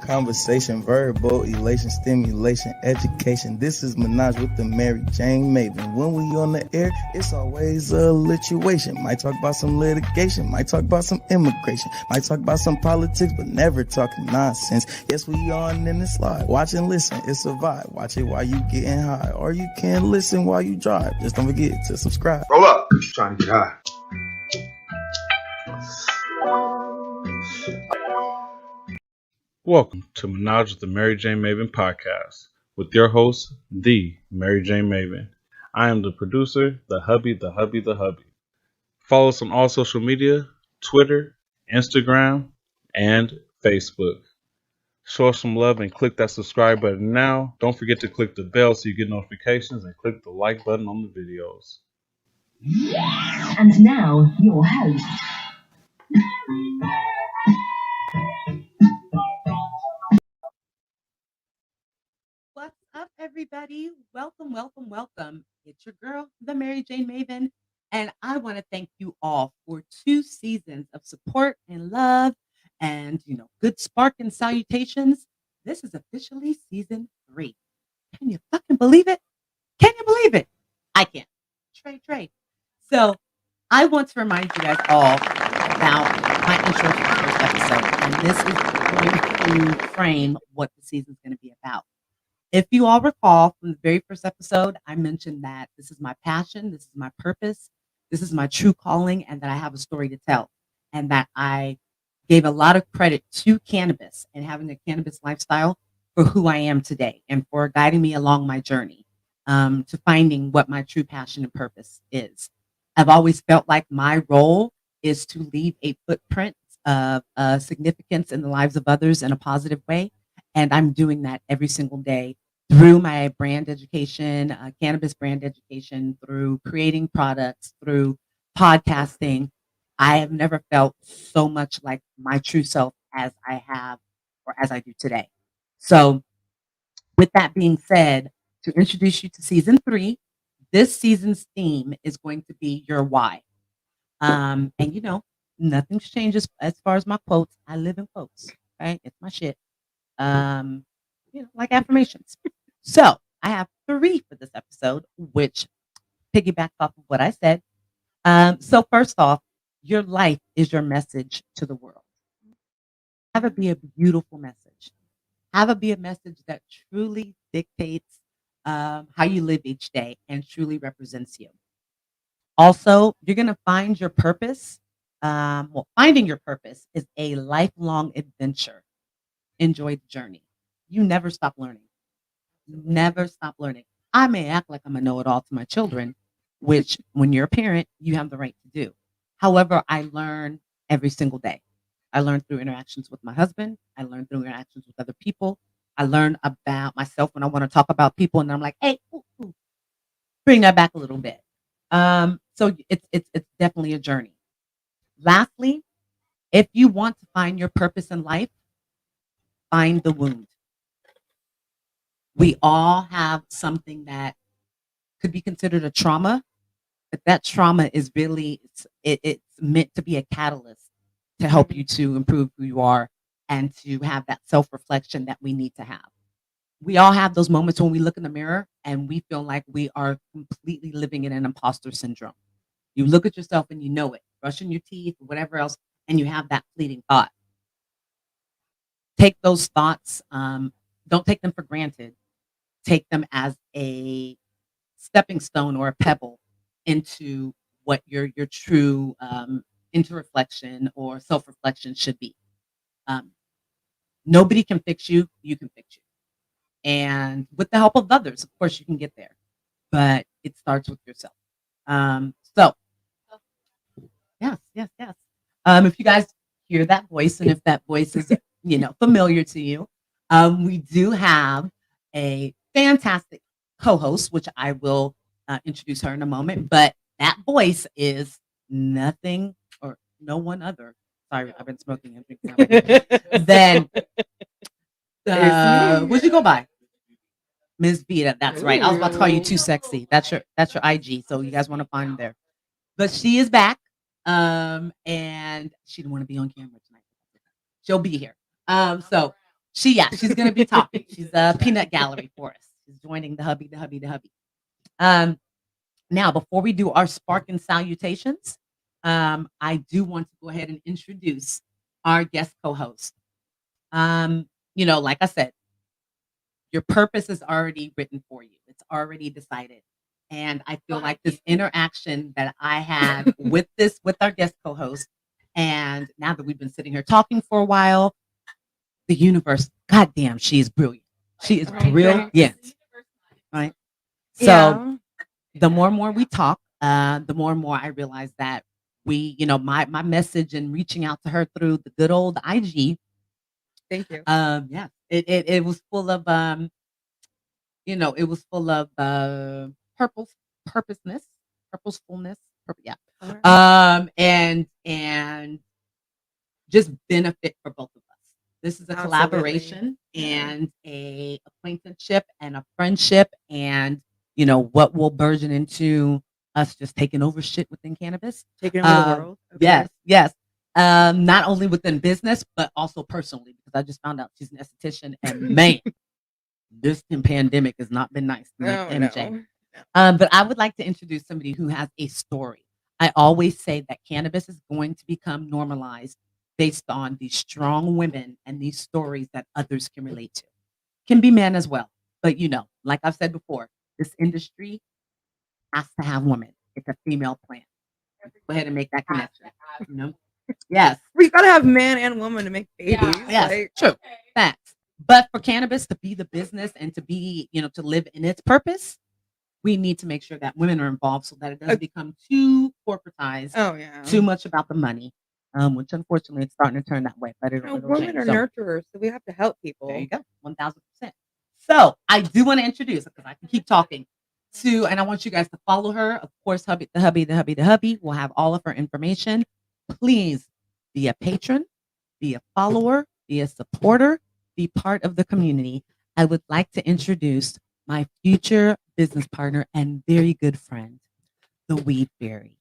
conversation, verbal elation, stimulation, education. This is Menage with the MariJayne Maven. When we on the air, it's always a lituation. Might talk about some litigation, might talk about some immigration, might talk about some politics, but never talking nonsense. Yes, we on in the slide. Watch and listen, it's a vibe. Watch it while you getting high, or you can listen while you drive. Just don't forget to subscribe. Roll up. Trying to get high. Welcome to Menage with the MariJayne Maven podcast with your host, the MariJayne Maven. I am the producer, the hubby. Follow us on all social media, Twitter, Instagram, and Facebook. Show us some love and click that subscribe button now. Don't forget to click the bell so you get notifications and click the like button on the videos. And now, your host. What's up, everybody? Welcome. It's your girl, the MariJayne Maven, and I want to thank you all for 2 seasons of support and love and, good spark and salutations. This is officially season 3. Can you fucking believe it? Can you believe it? I can't. Trey. So I want to remind you guys all about my intro to the first episode, and this is going to frame what the season's going to be about. If you all recall from the very first episode, I mentioned that this is my passion, this is my purpose, this is my true calling, and that I have a story to tell, and that I gave a lot of credit to cannabis and having a cannabis lifestyle for who I am today and for guiding me along my journey to finding what my true passion and purpose is. I've always felt like my role is to leave a footprint of significance in the lives of others in a positive way. And I'm doing that every single day through my brand education, cannabis brand education, through creating products, through podcasting. I have never felt so much like my true self as I have or as I do today. So with that being said, to introduce you to season 3, this season's theme is going to be your why. And nothing's changed as far as my quotes. I live in quotes, right? It's my shit. Like affirmations. So I have 3 for this episode, which piggybacks off of what I said. So first off, your life is your message to the world. Have it be a beautiful message. Have it be a message that truly dictates how you live each day and truly represents you. Also, you're going to find your purpose. Finding your purpose is a lifelong adventure. Enjoy the journey. You never stop learning. Never stop learning. I may act like I'm a know-it-all to my children, which when you're a parent, you have the right to do. However, I learn every single day. I learn through interactions with my husband. I learn through interactions with other people. I learn about myself when I want to talk about people, and I'm like, hey, bring that back a little bit. So it's definitely a journey. Lastly, if you want to find your purpose in life, find the wound. We all have something that could be considered a trauma, but that trauma is really, it's meant to be a catalyst to help you to improve who you are and to have that self-reflection that we need to have. We all have those moments when we look in the mirror and we feel like we are completely living in an imposter syndrome. You look at yourself and you know it, brushing your teeth, whatever else, and you have that fleeting thought. Take those thoughts, don't take them for granted. Take them as a stepping stone or a pebble into what your true reflection or self-reflection should be. Nobody can fix you. You can fix you. And with the help of others, of course, you can get there. But it starts with yourself. Yes. If you guys hear that voice, and if that voice is familiar to you, we do have a fantastic co-host, which I will introduce her in a moment. But that voice is nothing or no one other. Sorry, I've been smoking and drinking. Then, what'd you go by? Ms. Vita. That's right. I was about to call you too sexy. That's your IG. So you guys want to find her there. But she is back, and she didn't want to be on camera tonight. She'll be here. So She's gonna be talking. She's a peanut gallery for us. She's joining the hubby. Now, before we do our spark and salutations, I do want to go ahead and introduce our guest co-host. Like I said, your purpose is already written for you. It's already decided. And I feel like this interaction that I had with our guest co-host, and now that we've been sitting here talking for a while, the universe, goddamn, she is brilliant. She is brilliant. Right. So the more and more we talk, the more and more I realize that my message and reaching out to her through the good old IG. Thank you. It was full of purposefulness. And just benefit for both of us. This is a collaboration and a acquaintanceship and a friendship, and what will burgeon into us just taking over shit within cannabis, taking over the world. Okay. Yes. Not only within business but also personally, because I just found out she's an esthetician, and man, this pandemic has not been nice to MJ. No. But I would like to introduce somebody who has a story. I always say that cannabis is going to become normalized based on these strong women and these stories that others can relate to. Can be men as well. But like I've said before, this industry has to have women. It's a female plant. Go ahead and make that connection. Yes. We gotta have man and woman to make babies. Yes, true. Facts. But for cannabis to be the business and to be, to live in its purpose, we need to make sure that women are involved so that it doesn't become too corporatized. Too much about the money. Which unfortunately it's starting to turn that way. But women are nurturers, so we have to help people. There you go, 1000%. So I do want to introduce, because I can keep talking, and I want you guys to follow her. Of course, the hubby will have all of her information. Please be a patron, be a follower, be a supporter, be part of the community. I would like to introduce my future business partner and very good friend, the Weed Fairy.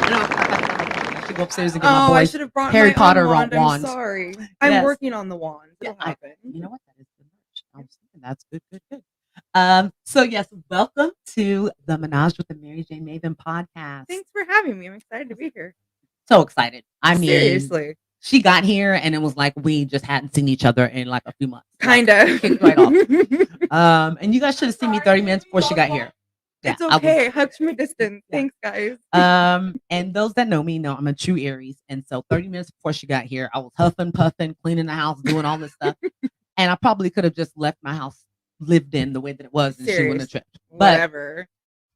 I should go upstairs and get my boys. I should have brought Harry my Potter wand. wands. I'm sorry. I'm working on the wand. You know what? That is good merch. I was thinking that's good. So yes, welcome to the Menage with the MariJayne Maven podcast. Thanks for having me. I'm excited to be here. So excited. I mean, seriously. She got here and it was like we just hadn't seen each other in like a few months. Kind of. Right off. And you guys should have seen me 30 minutes before she got here. Yeah, it's okay. Hugs from a distance. Thanks, guys. And those that know me know I'm a true Aries. And so 30 minutes before she got here, I was huffing, puffing, cleaning the house, doing all this stuff. And I probably could have just left my house lived in the way that it was, and she wouldn't have tripped. But whatever.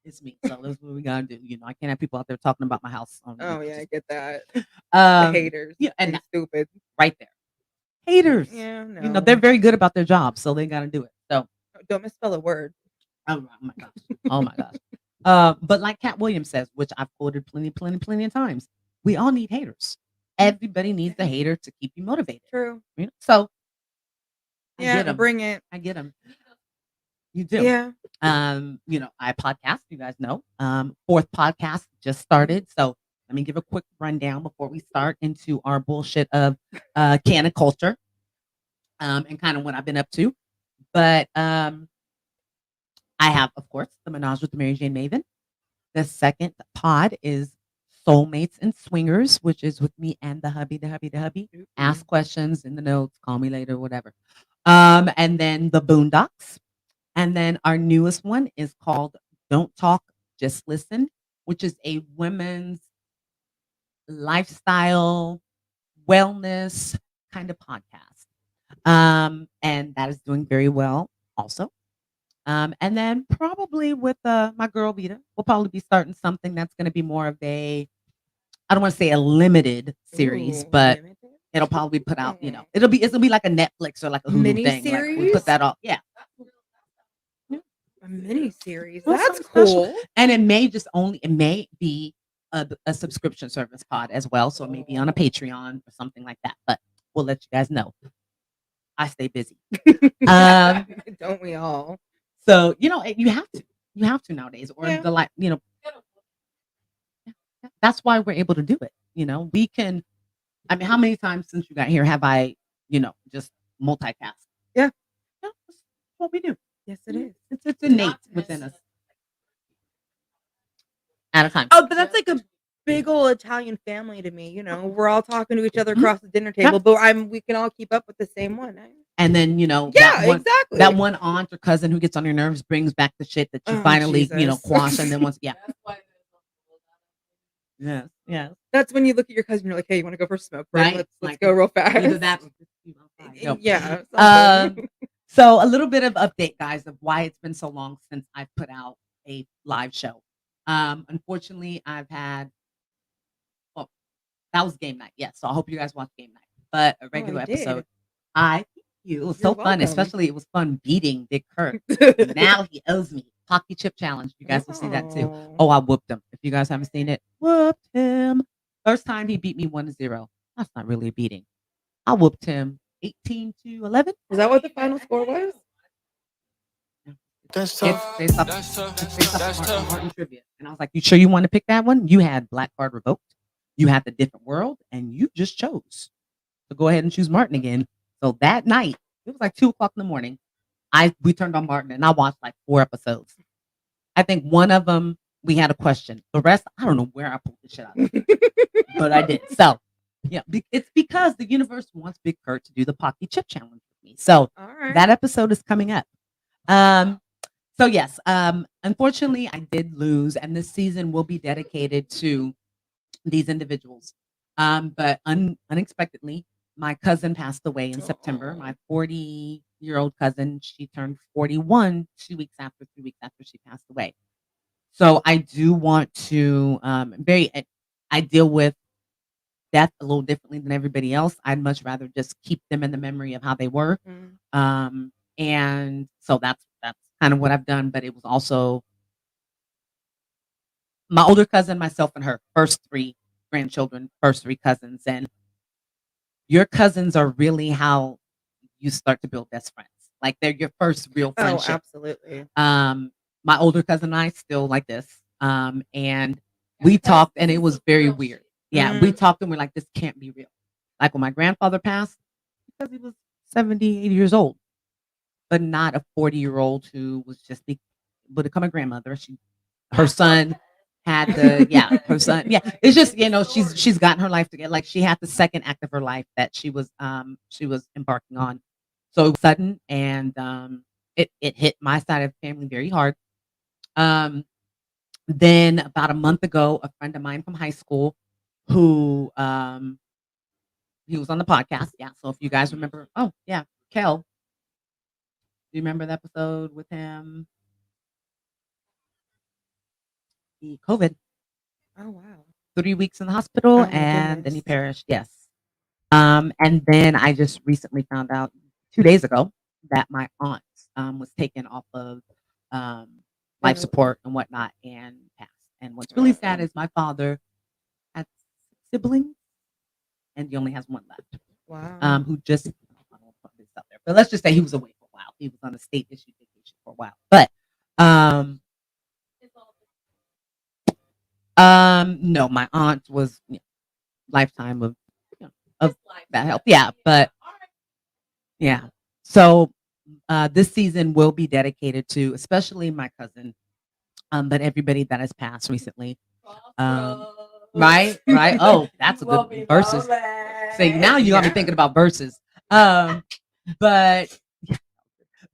It's me. So that's what we gotta do. I can't have people out there talking about my house. I get that. The haters. Yeah, and stupid. Right there. Haters. Yeah, no. They're very good about their job, so they gotta do it. So don't misspell a word. Oh my gosh. Oh my gosh. But like Cat Williams says, which I've quoted plenty of times, we all need haters. Everybody needs a hater to keep you motivated. True. So bring it. I get them. You do. Yeah. I podcast, you guys know. Fourth podcast just started. So let me give a quick rundown before we start into our bullshit of canna culture. And kind of what I've been up to. But I have, of course, the Menage with the MariJayne Maven. The second pod is Soulmates and Swingers, which is with me and the hubby. Mm-hmm. Ask questions in the notes, call me later, whatever. And then the Boondocks. And then our newest one is called Don't Talk, Just Listen, which is a women's lifestyle, wellness kind of podcast. And that is doing very well also. And then probably with my girl Vita, we'll probably be starting something that's going to be more of I don't want to say a limited series, but limited? It'll probably put out, it'll be like a Netflix or like a Hulu mini thing. Series? Like we put that off. Yeah. A mini series. Well, that's cool. And it may be a subscription service pod as well. So it may be on a Patreon or something like that. But we'll let you guys know. I stay busy. Don't we all? So, you have to nowadays, or that's why we're able to do it. We can, I mean, how many times since you got here have I, just multitask? Yeah. That's what we do. Yes, it is. It's innate within us. At a time. Oh, but that's like a big old Italian family to me. We're all talking to each other across the dinner table, but we can all keep up with the same one. And then, exactly. That one aunt or cousin who gets on your nerves brings back the shit that you finally, quash. And then yeah. That's when you look at your cousin, you're like, hey, you want to go for a smoke break? Right? Let's go real fast. Either that or Yeah. So a little bit of update, guys, of why it's been so long since I've put out a live show. Unfortunately, I've had, that was game night. Yes. So I hope you guys watched game night, but a regular episode. It was so fun. Especially it was fun beating Big Kurt. Now he owes me Pocky Chip Challenge. You guys will see that too. Oh, I whooped him. If you guys haven't seen it, whooped him. First time he beat me 1-0. That's not really a beating. I whooped him 18-11. Is that what the final score was? That's tough. It's tough. Martin trivia. And I was like, you sure you want to pick that one? You had Black Card Revoked. You had The Different World. And you just chose to go ahead and choose Martin again. So that night, it was like 2:00 in the morning. We turned on Martin and I watched like 4 episodes. I think one of them, we had a question. The rest, I don't know where I pulled this shit out of. But I did. So, yeah, it's because the universe wants Big Kurt to do the Pocky Chip Challenge with me. So that episode is coming up. So yes, unfortunately, I did lose, and this season will be dedicated to these individuals. But unexpectedly, my cousin passed away in September. My 40-year-old cousin, she turned 41 3 weeks after she passed away. So I do want to I deal with death a little differently than everybody else. I'd much rather just keep them in the memory of how they were. And so that's kind of what I've done. But it was also my older cousin, myself, and her first 3 grandchildren, first 3 cousins. And your cousins are really how you start to build best friends. Like they're your first real friendship. Oh, absolutely. My older cousin and I still like this. And we talked and it was very weird. Yeah, we talked and we're like, this can't be real. Like when my grandfather passed, because he was 70, 80 years old, but not a 40-year-old who was just would become a grandmother. Her son had her son. Yeah, it's just, she's gotten her life together. Like she had the second act of her life that she was embarking on. So it was sudden and it hit my side of the family very hard. Then about a month ago, a friend of mine from high school who he was on the podcast. Yeah. So if you guys remember, Kel. Do you remember the episode with him? The COVID. Oh wow. 3 weeks in the hospital and then he perished. Yes. And then I just recently found out 2 days ago that my aunt was taken off of life support and whatnot and passed. And what's really sad is my father had siblings and he only has one left. Wow. Who just, I don't want to put this out there, but let's just say he was away for a while. He was on a state issued vacation for a while. But no, my aunt was lifetime of that help. Yeah, but yeah. So this season will be dedicated to especially my cousin, but everybody that has passed recently. Right. Oh, that's a good one. Verses. See, now you got me thinking about verses. But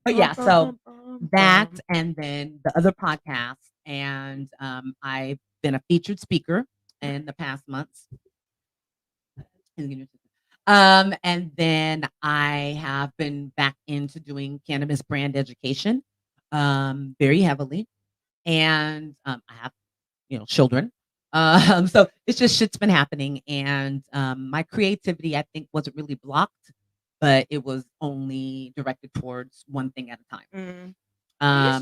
yeah, so that and then the other podcast, and I've been a featured speaker in the past months. And then I have been back into doing cannabis brand education very heavily. And I have, children. So it's just shit's been happening. And my creativity, I think, wasn't really blocked, but it was only directed towards one thing at a time. I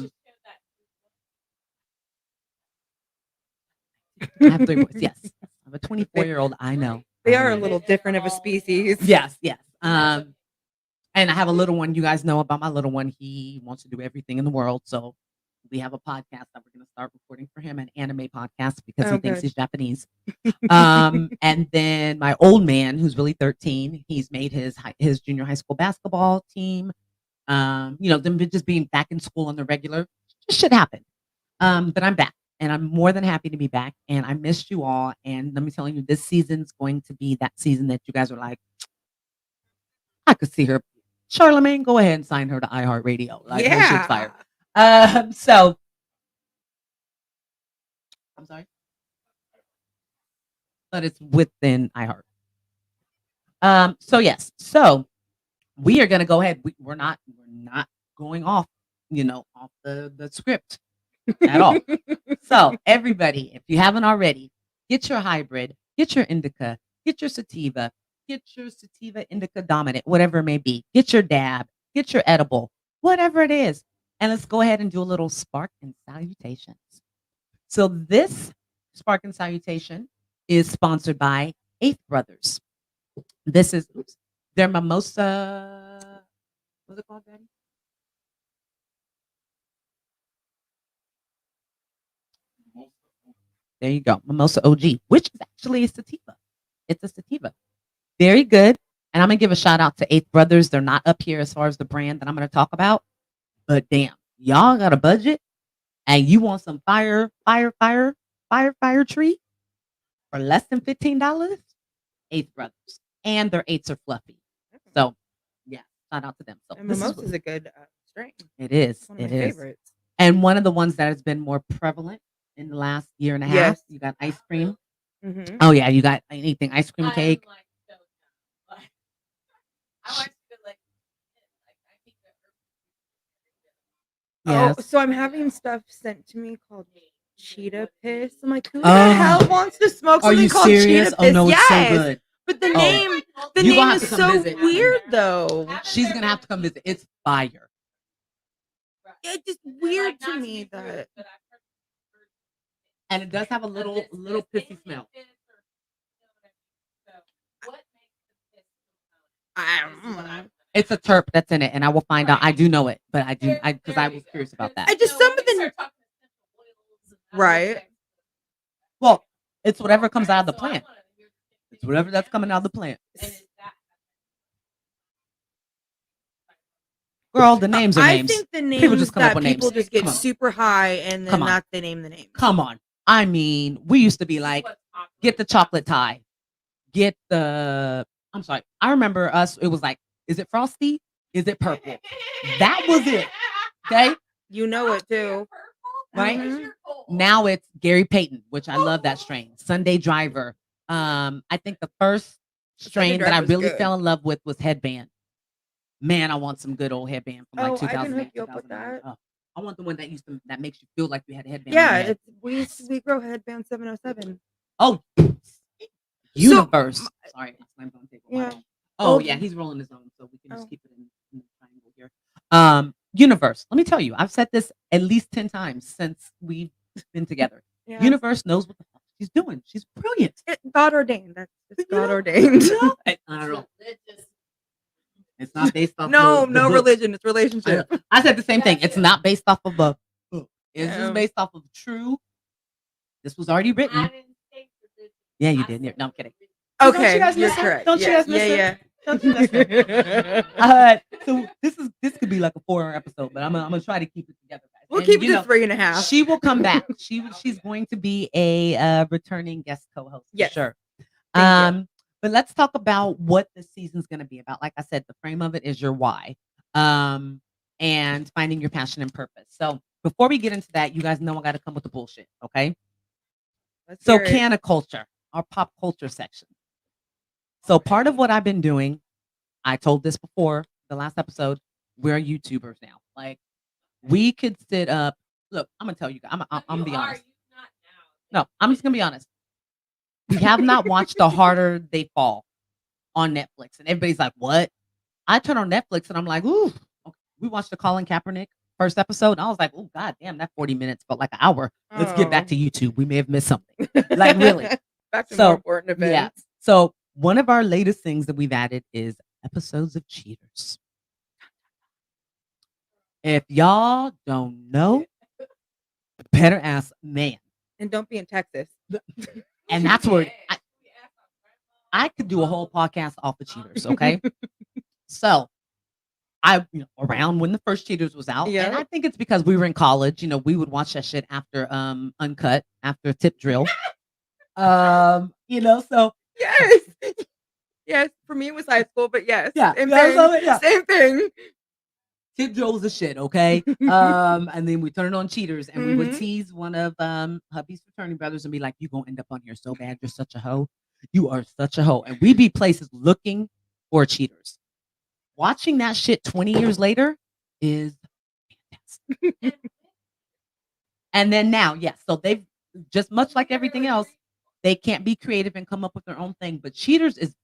have 3 boys. Yes. I have a 24-year-old. I know. They are a little different of a species. Yes. And I have a little one. You guys know about my little one. He wants to do everything in the world. So We have a podcast that we're going to start recording for him, an anime podcast, because Oh, he thinks good. he's Japanese. And then my old man, who's really 13, he's made his junior high school basketball team. Them just being back in school on the regular, just shit happen. But I'm back, and I'm more than happy to be back. And I missed you all. And let me tell you, this season's going to be that season that you guys are like, I could see her. Charlemagne, go ahead and sign her to iHeartRadio. Like, her shit's fire. So I'm sorry, but it's within iHeart. So yes, so we are gonna go ahead. We're not going off, off the script at all. So everybody, if you haven't already, get your hybrid, get your indica, get your sativa indica dominant, whatever it may be. Get your dab, get your edible, whatever it is. And let's go ahead and do a little spark and salutations. So this spark and salutation is sponsored by Eighth Brothers. This is their mimosa. What's it called, Daddy? There you go. Mimosa OG, which is actually a sativa. It's a sativa. Very good. And I'm going to give a shout out to Eighth Brothers. They're not up here as far as the brand that I'm going to talk about. But damn, y'all got a budget and you want some fire tree for less than $15? Eighth Brothers. And their eights are fluffy. So, yeah, shout out to them. So And mimosa is a good strain. It is. One of It my is. favorites. And one of the ones that has been more prevalent in the last year and a half. Yes. You got ice cream. Mm-hmm. Oh, yeah, you got anything. Ice cream cake. Yes. Oh, so I'm having stuff sent to me called cheetah piss. I'm like, who the Oh. hell wants to smoke Are something you called serious? cheetah piss? Oh, no, it's Yes. so good. But the Oh. name You gonna have is to come so visit. weird though. She's going to have to come visit. It's fire. It's just weird to me that And it does have a little pissy smell. I don't know. It's a terp that's in it, and I will find out. I do know it, but because I was curious about that. I just some of the right. Well, it's whatever comes out of the plant. It's whatever that's coming out of the plant. Girl, the names are I names. think the names People just come up that with people names. just get Come on. super high and then Come on. not they name the name. Come on. I mean, we used to be like, get the chocolate tie. Get the, I'm sorry. I remember us, it was like, is it frosty? Is it purple? That was it. Okay. You know it too. Right? Mhm. Now it's Gary Payton, which I love that strain. Sunday Driver. I think the first strain that I Driver's really good. fell in love with was Headband. Man, I want some good old Headband from like Oh, I can 2008. hook you up with 2009. that. Oh, I want the one that makes you feel like you had a headband. on Yeah, your head. we grow headband 707. Oh, Universe. Sorry, I slammed on the table. My Yeah. bad. Oh Oh. yeah, he's rolling his own, so we can just Oh. keep it in the triangle here. Universe. Let me tell you, I've said this at least 10 times since we've been together. Yeah. Universe knows what the fuck she's doing. She's brilliant. God ordained. That's You God know? ordained. I don't know. It's not based off. No, the no book. religion. It's relationship. I said the same thing. It's not based off of a book. It's Yeah. just based off of true. This was already written. Yeah, you did. No, I'm kidding. Don't you Okay, guys you're miss her? correct. Don't you Yeah, guys miss her? yeah, Don't you miss her? yeah. So this could be like a 4-hour episode, but I'm gonna try to keep it together, guys. We'll And, keep it you to know, 3.5. She will come back. She's going to be a returning guest co-host. Yes. For sure. Thank you. But let's talk about what this season's going to be about. Like I said, the frame of it is your why, and finding your passion and purpose. So before we get into that, you guys know I got to come with the bullshit. Okay. Let's So hear it. canna culture, our pop culture section. So part of what I've been doing, I told this before the last episode, we're YouTubers now. Like we could sit up. Look, I'm gonna tell you guys. I'm gonna be honest. No, I'm just gonna be honest. We have not watched The Harder They Fall on Netflix, and everybody's like, "What?" I turn on Netflix and I'm like, "Ooh." Okay. We watched the Colin Kaepernick first episode, and I was like, "Oh God damn, that 40 minutes felt like an hour." Let's get back to YouTube. We may have missed something. Like really. Back to So, more important events. Yeah. So one of our latest things that we've added is episodes of Cheaters. If y'all don't know, Better ask man. And don't be in Texas. And that's where I could do a whole podcast off of cheaters, okay? So around when the first Cheaters was out, Yeah. and I think it's because we were in college, we would watch that shit after Uncut, after Tip Drill. So Yes. Yes. For me, it was high school, but yes. Yeah. Same Yeah, thing. so, yeah. Same thing. Tip Drill was the shit, okay? And then we turned on Cheaters, and we would Mhm. tease one of hubby's fraternity brothers and be like, "You gonna end up on here so bad. You're such a hoe. You are such a hoe." And we'd be places looking for Cheaters. Watching that shit 20 years later is fantastic. And then now, yes, so they've just much like everything else, they can't be creative and come up with their own thing. But Cheaters is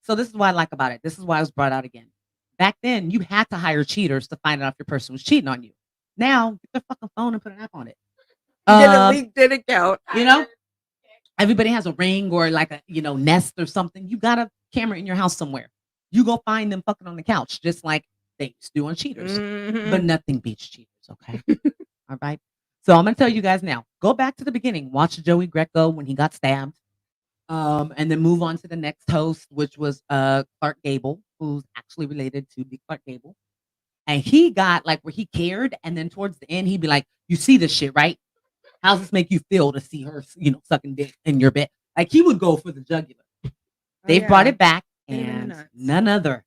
so this is what I like about it. This is why it was brought out again. Back then, you had to hire cheaters to find out if your person was cheating on you. Now, get their fucking phone and put an app on it. Get a LinkedIn account. Everybody has a Ring or like a Nest or something. You got a camera in your house somewhere. You go find them fucking on the couch, just like they used to do on Cheaters. Mhm. But nothing beats Cheaters, okay? All right. So I'm gonna tell you guys now. Go back to the beginning. Watch Joey Greco when he got stabbed. And then move on to the next host, which was Clark Gable, who's actually related to the Clark Gable. And he got like where he cared, and then towards the end, he'd be like, "You see this shit, right? How's this make you feel to see her, sucking dick in your bed?" Like he would go for the jugular. They've brought it back, Hit him in the and nuts. none other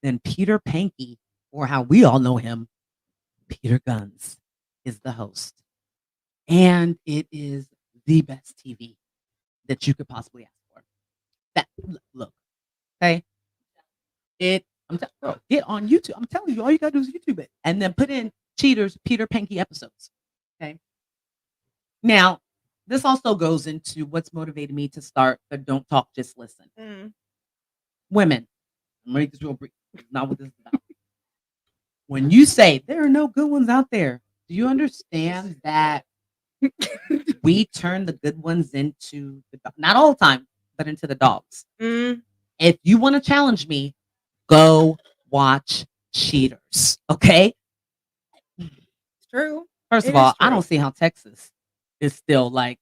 than Peter Pankey, or how we all know him, Peter Guns, is the host. And it is the best TV that you could possibly ask for. That look, okay? Bro, get on YouTube. I'm telling you, all you gotta do is YouTube it, and then put in Cheaters Peter Pankey episodes. Okay. Now, this also goes into what's motivated me to start the Don't Talk, Just Listen. Women, I'm gonna make this real brief. Not what this is about. When you say there are no good ones out there, do you understand that we turn the good ones into not all the time, but into the dogs? If you want to challenge me, go watch Cheaters. Okay. It's true. First It of all, is I true. don't see how Texas is still like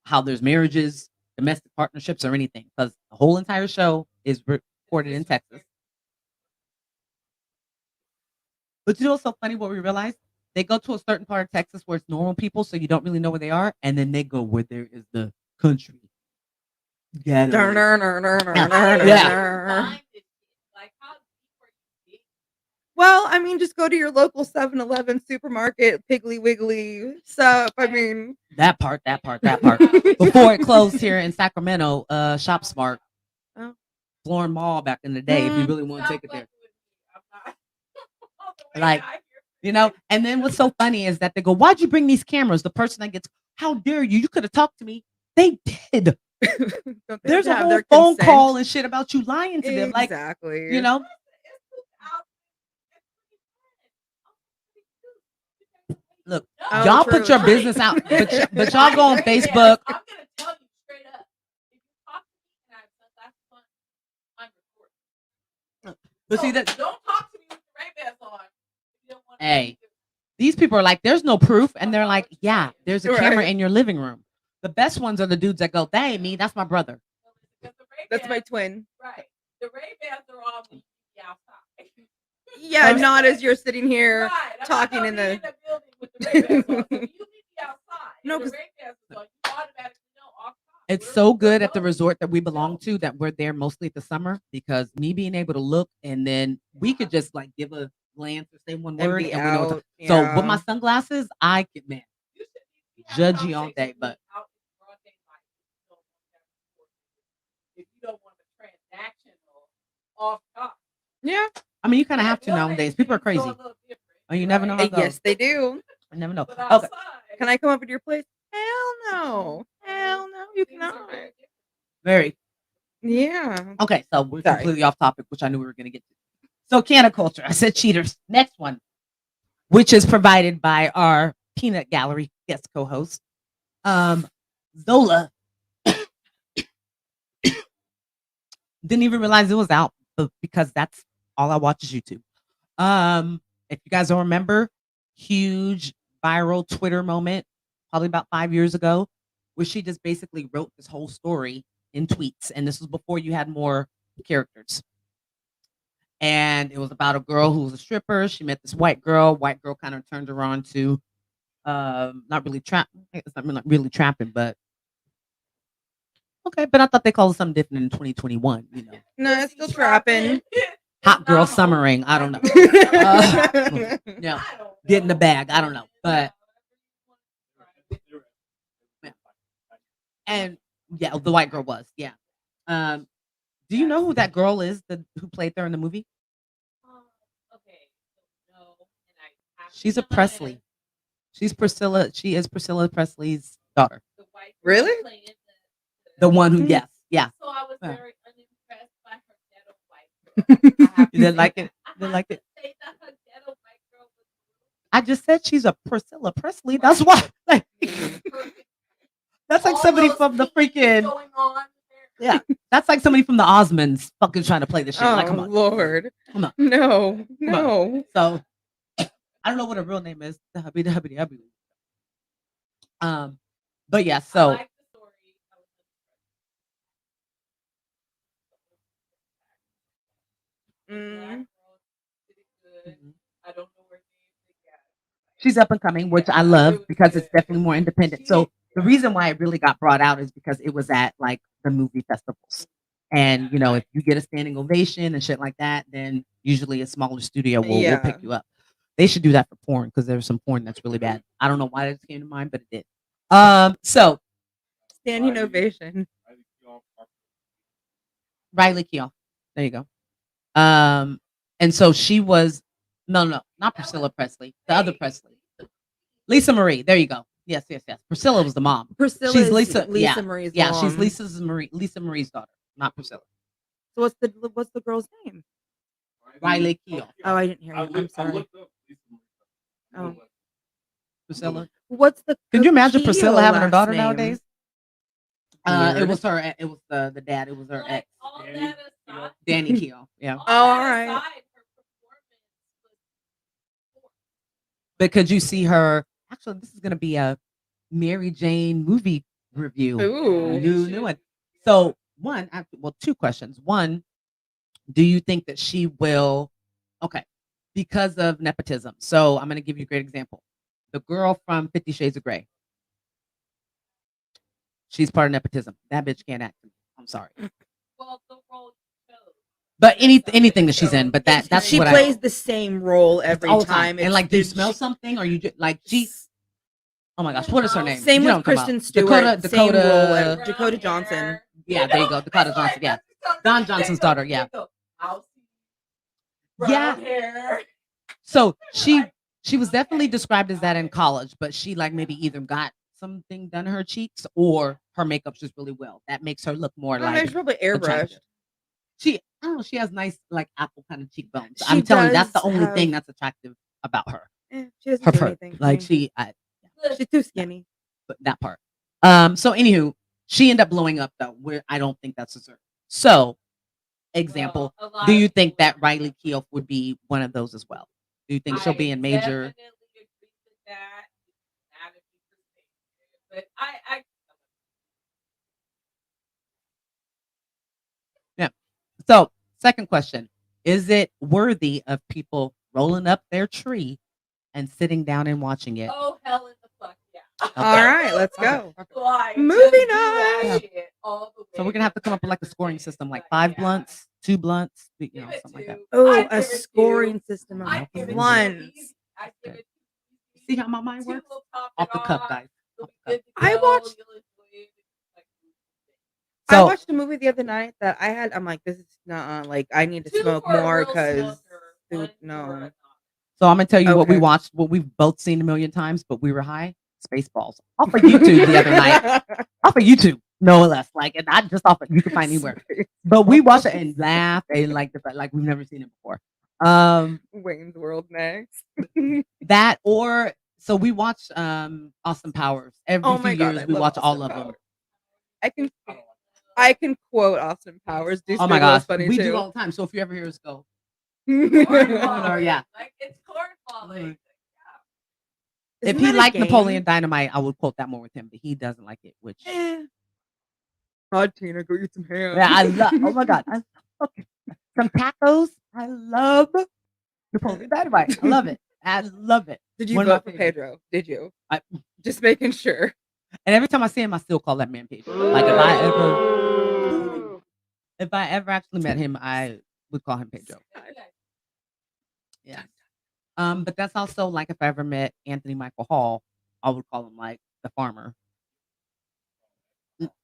how there's marriages, domestic partnerships, or anything, because the whole entire show is recorded in Texas. But what's so funny? What we realized, they go to a certain part of Texas where it's normal people, so you don't really know where they are, and then they go where there is the country. Yeah. Well, I mean, just go to your local 7-Eleven supermarket, Piggly Wiggly stuff. I mean, That part. Before it closed here in Sacramento, Shop Smart, Oh. Florin Mall back in the day, if you really want to take it there. Like, and then what's so funny is that they go, "Why'd you bring these cameras?" The person that gets, "How dare you? You could have talked to me." They did. don't they There's a have whole their phone consent? call and shit about you lying to them. Like, Exactly. look, Oh, y'all true. put your business out, but y'all go on Facebook. I'm gonna tell you straight up. If you talk to me and I last month, I'm recording. But see that, Don't talk to me with the Ray-Bans on. If you don't want hey, these people are like, "There's no proof," and they're like, "Yeah, there's a camera Right. in your living room." The best ones are the dudes that go, "That ain't me. That's my brother." That's my twin. Right. The Ray-Bans are on the outside. Yeah, Okay. not as you're sitting here Right. I'm talking not in gonna the. be building with the Ray-Bans on. So you meet me outside. No, The 'cause- Ray-Bans is on. You automatically know outside. It's so good at the resort that we belong to that we're there mostly at the summer, because me being able to look, and then we could just like give a glance or say one And word be and we know what out, to, so yeah. with my sunglasses, I can, man, You should be judgy all day, but out in broad daylight. If you don't want a transactional off top. Yeah. I mean, you kind of have to nowadays. People are crazy. Oh, you never know how it goes. Yes, they do. I never know. But Okay. outside, Can I come over to your place? Hell no. Hell no, you things are cannot. very different. Very. Yeah. Okay, so we're Sorry. completely off topic, which I knew we were going to get to. So canna culture. I said Cheaters. Next one, which is provided by our Peanut Gallery guest co-host, Zola. Didn't even realize it was out, but because that's all I watch is YouTube. If you guys don't remember, huge viral Twitter moment, probably about 5 years ago, where she just basically wrote this whole story in tweets. And this was before you had more characters. And it was about a girl who was a stripper. She met this white girl. White girl kind of turned her on to not really it's not really trapping, but okay. But I thought they called it something different in 2021, you know. No, it's still trapping. Hot girl summering. I don't know. Yeah, get in the bag. I don't know. But and yeah, the white girl was. Yeah. Do you know who that girl is who played there in the movie? Okay. No. And I She's a Presley. She's Priscilla. She is Priscilla Presley's daughter. the white Really? playing The one who, yes, yeah. So I was Yeah. very unimpressed by her ghetto white girl. I have You didn't to like say it? that. I Didn't have like to it? say that her ghetto white girl was I just said she's a Priscilla Presley. That's why. Like, perfect. that's like All somebody those from the things freaking. going on there. Yeah, that's like somebody from the Osmonds fucking trying to play this shit. Like, come Oh on. Lord. Come on. No. No. So I don't know what her real name is. The hubby. But yeah, I so like the story. I was Mm. good. I don't know where they got it. she's up and coming, which I love because it's definitely more independent. So the reason why it really got brought out is because it was at like the movie festivals. And you know, if you get a standing ovation and shit like that, then usually a smaller studio will pick Yeah. you up. They should do that for porn because there's some porn that's really bad. I don't know why that came to mind, but it did. So Standing ovation. Riley Keough. There you go. And so she was no, not Priscilla Presley, the other Presley. Lisa Marie. There you go. Yes. Priscilla was the mom. Priscilla She's is Lisa. Lisa Marie's Yeah, mom. she's Lisa Marie's daughter, not Priscilla. So what's the girl's name? Riley Keough. Oh, I didn't hear you. I'm sorry. Oh. Priscilla. What's the Could you imagine Keough Priscilla having her last daughter name? nowadays? It Weird. was her. It was the dad. It was her Like, ex, all that aside, Danny Keough. Yeah. all Oh, all that right. aside, her performance was But could you see her? Actually, this is going to be a MariJayne movie review. Ooh. New one. So two questions. One, do you think that she will? Okay, because of nepotism. So I'm going to give you a great example. The girl from 50 Shades of Grey. She's part of nepotism. That bitch can't act. I'm sorry. well the role she chose. But anything that she's in, but that's She what plays the same role every all the time. And It's like, do you the- smell something, or you just like she? Oh my gosh, what is her name? Same You know with what I'm talking Kristen about. Stewart. Same role. Dakota. Dakota Johnson. Yeah, there you go. Dakota Johnson. Yeah, Don Johnson's daughter. Yeah. Yeah. Hair. So she was definitely described as that in college, but she like maybe either got something done to her cheeks or her makeup's just really well. That makes her look more Oh, like she's probably airbrushed. attractive. I don't know, she has nice like apple kind of cheekbones. She I'm telling you, that's the does only have- thing that's attractive about her. She doesn't Her do fur. anything. for Like me. She's too skinny. but that part. So anywho, she ended up blowing up though, where I don't think that's deserved. So, example, Well, a lot do of you think people- that Riley Keough would be one of those as well? Do you think she'll be in major? definitely agree with that. Not if you perceive it, but I So, second question, is it worthy of people rolling up their tree and sitting down and watching it? oh hell in the fuck yeah. All right, let's go. Like, Moving just do that on. shit all the So way we're gonna have to come up with like a scoring system, like 5 Yeah. blunts, 2 blunts, you Give know, it something like that. to- Oh, I a give it to- scoring system I of give it to ones. easy. I give it to See how my mind Two works? will top Off it the cuff, off. guys. You'll Off be the cuff. good to I go. watched- You'll enjoy it. Like, I So watched a movie the other night that I had. I'm like, this is not like I need to two smoke for a more real because smoker, one for no. a I'm gonna tell you what we Okay. watched, what we've both seen a million times, but we were high. Spaceballs off of YouTube the other night. Off of YouTube, no less. Like, and not just off of you can find anywhere. But we watched it and laughed and like the fact like we've never seen it before. Wayne's World next. That or so we watched Austin Powers every Oh few my God, years. I We love watch all Austin of them. Powers. I can quote Austin Powers. Deuce Oh my Bigalow is gosh, funny we too. do all the time. So if you ever hear us go, corn Or, falling. yeah. Like it's corn falling. If Isn't he that a liked game? Napoleon Dynamite, I would quote that more with him, but he doesn't like it, which God, Tina, go eat some ham. yeah, I love. Oh my god, some tacos. I love Napoleon Dynamite. I love it. I love it. Did you One of my vote for favorites. Pedro? Did you? I- Just making sure. And every time I see him, I still call that man Pedro. Like if I ever actually met him, I would call him Pedro. Yeah. But that's also like if I ever met Anthony Michael Hall, I would call him like the farmer.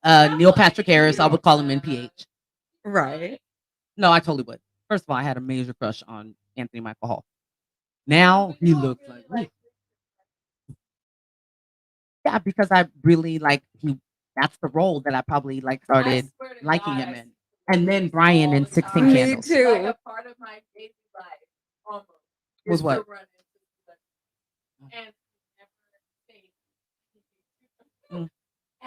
Neil Patrick Harris, I would call him NPH. Right. No, I totally would. First of all, I had a major crush on Anthony Michael Hall. Now he looks like yeah, because I really like that's the role that I probably like started liking him in. And then Brian in 16 Me Candles. too. Like a part of my daily life, almost. Was is to what? run into and Mm.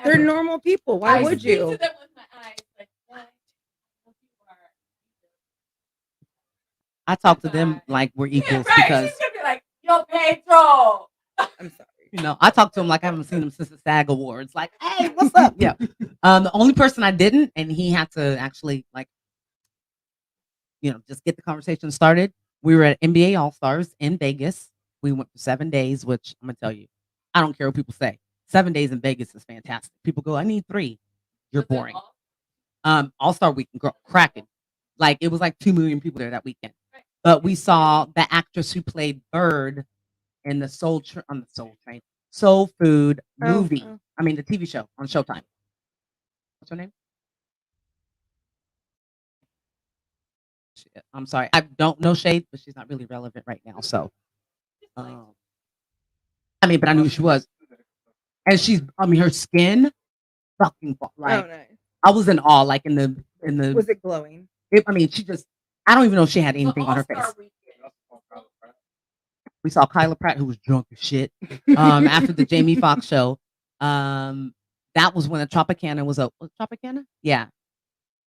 They're normal people. Why I would speak you? to them with my eyes, like, what? I talk to them like we're equals Right, because she's gonna be like, yo, Pedro. I'm sorry. I talk to him like I haven't seen him since the SAG Awards. Like, hey, what's up? Yeah. The only person I didn't, and he had to actually like, just get the conversation started. We were at NBA All Stars in Vegas. We went for 7 days, which I'm gonna tell you, I don't care what people say. 7 days in Vegas is fantastic. People go, I need 3. You're boring. All Star Weekend, cracking. Like it was like 2 million people there that weekend. But we saw the actress who played Bird in the Soul Food movie. Oh. I mean the TV show on Showtime. What's her name? I'm sorry, I don't know Shade, but she's not really relevant right now. So, but I knew who she was, and her skin, fucking like nice. I was in awe. Like in the Was it glowing? she just I don't even know if she had anything on her face. We saw Kyla Pratt, who was drunk as shit. After the Jamie Foxx show, that was when the Tropicana was open. Tropicana, yeah.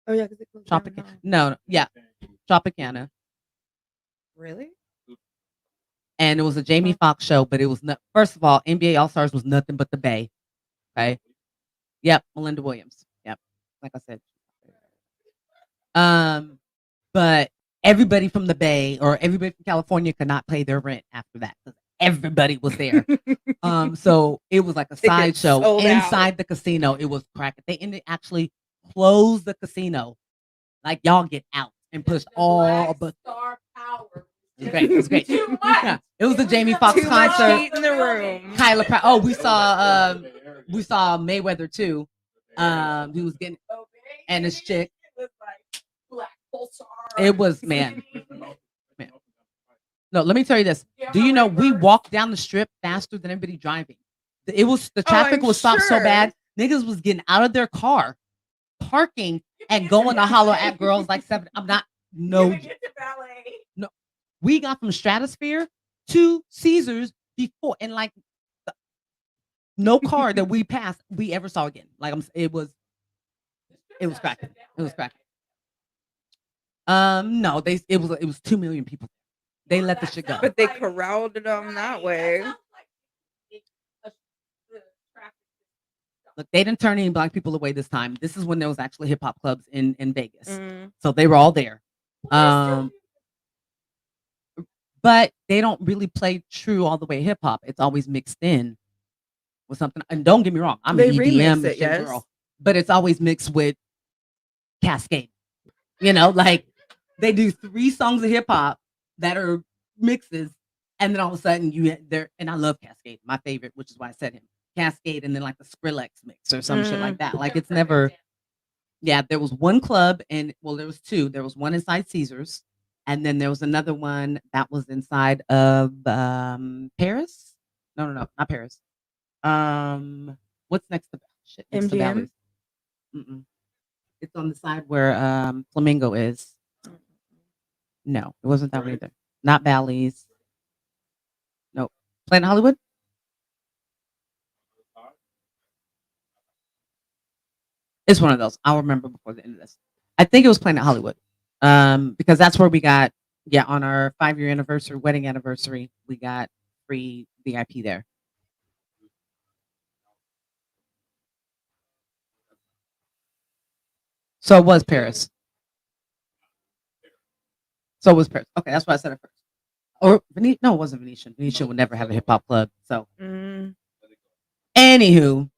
Oh yeah, because it closed down, huh? No, yeah, Tropicana. Really? And it was a Jamie Foxx show, but it was not. First of all, NBA All Stars was nothing but the Bay. Okay. Yep, Melinda Williams. Yep, like I said. But everybody from the Bay or everybody from California could not pay their rent after that because everybody was there. So it was like a sideshow sold inside out. the casino. It was cracking. They actually closed the casino. Like y'all get out and push all but star power. it was great. Too much. Yeah, it was the Jamie Foxx Too much concert. heat in the room. Kyla Pratt. Oh, we saw Mayweather too. He was getting and his chick. It was like Black Pulsar. It was man. No, let me tell you this. Do you know we walked down the strip faster than anybody driving? It was the traffic I'm was stopped so sure. bad. Niggas was getting out of their car, parking, and going to holler at girls like 7. I'm not no. Get to ballet. No, we got from Stratosphere to Caesars before, and like no car that we passed we ever saw again. Like it was cracking. It was cracking. No, it was 2 million people. They let the shit go. But they corralled it on that way. Look, they didn't turn any black people away this time. This is when there was actually hip hop clubs in Vegas, Mm. so they were all there. But they don't really play true all the way hip hop. It's always mixed in with something. And don't get me wrong, I'm They an remix EDM it, shit yes. girl, but it's always mixed with Cascade. Like they do 3 songs of hip hop that are mixes, and then all of a sudden and I love Cascade, my favorite, which is why I said him. Cascade, and then like the Skrillex mix or some shit like that. Like it's never. Yeah, there was one club, and there was 2. There was one inside Caesars, and then there was another one that was inside of Paris. No, not Paris. What's next to shit? Next to MGM? Bally's. Mm-mm. It's on the side where Flamingo is. No, it wasn't that one either. Not Bally's. Nope. Planet Hollywood. It's one of those. I'll remember before the end of this. I think it was Planet Hollywood. Because that's where we got, on our 5-year anniversary, wedding anniversary, we got free VIP there. So it was Paris. So it was Paris. Okay, that's why I said it first. Or no, it wasn't Venetian. Venetian would never have a hip hop club. So, anywho,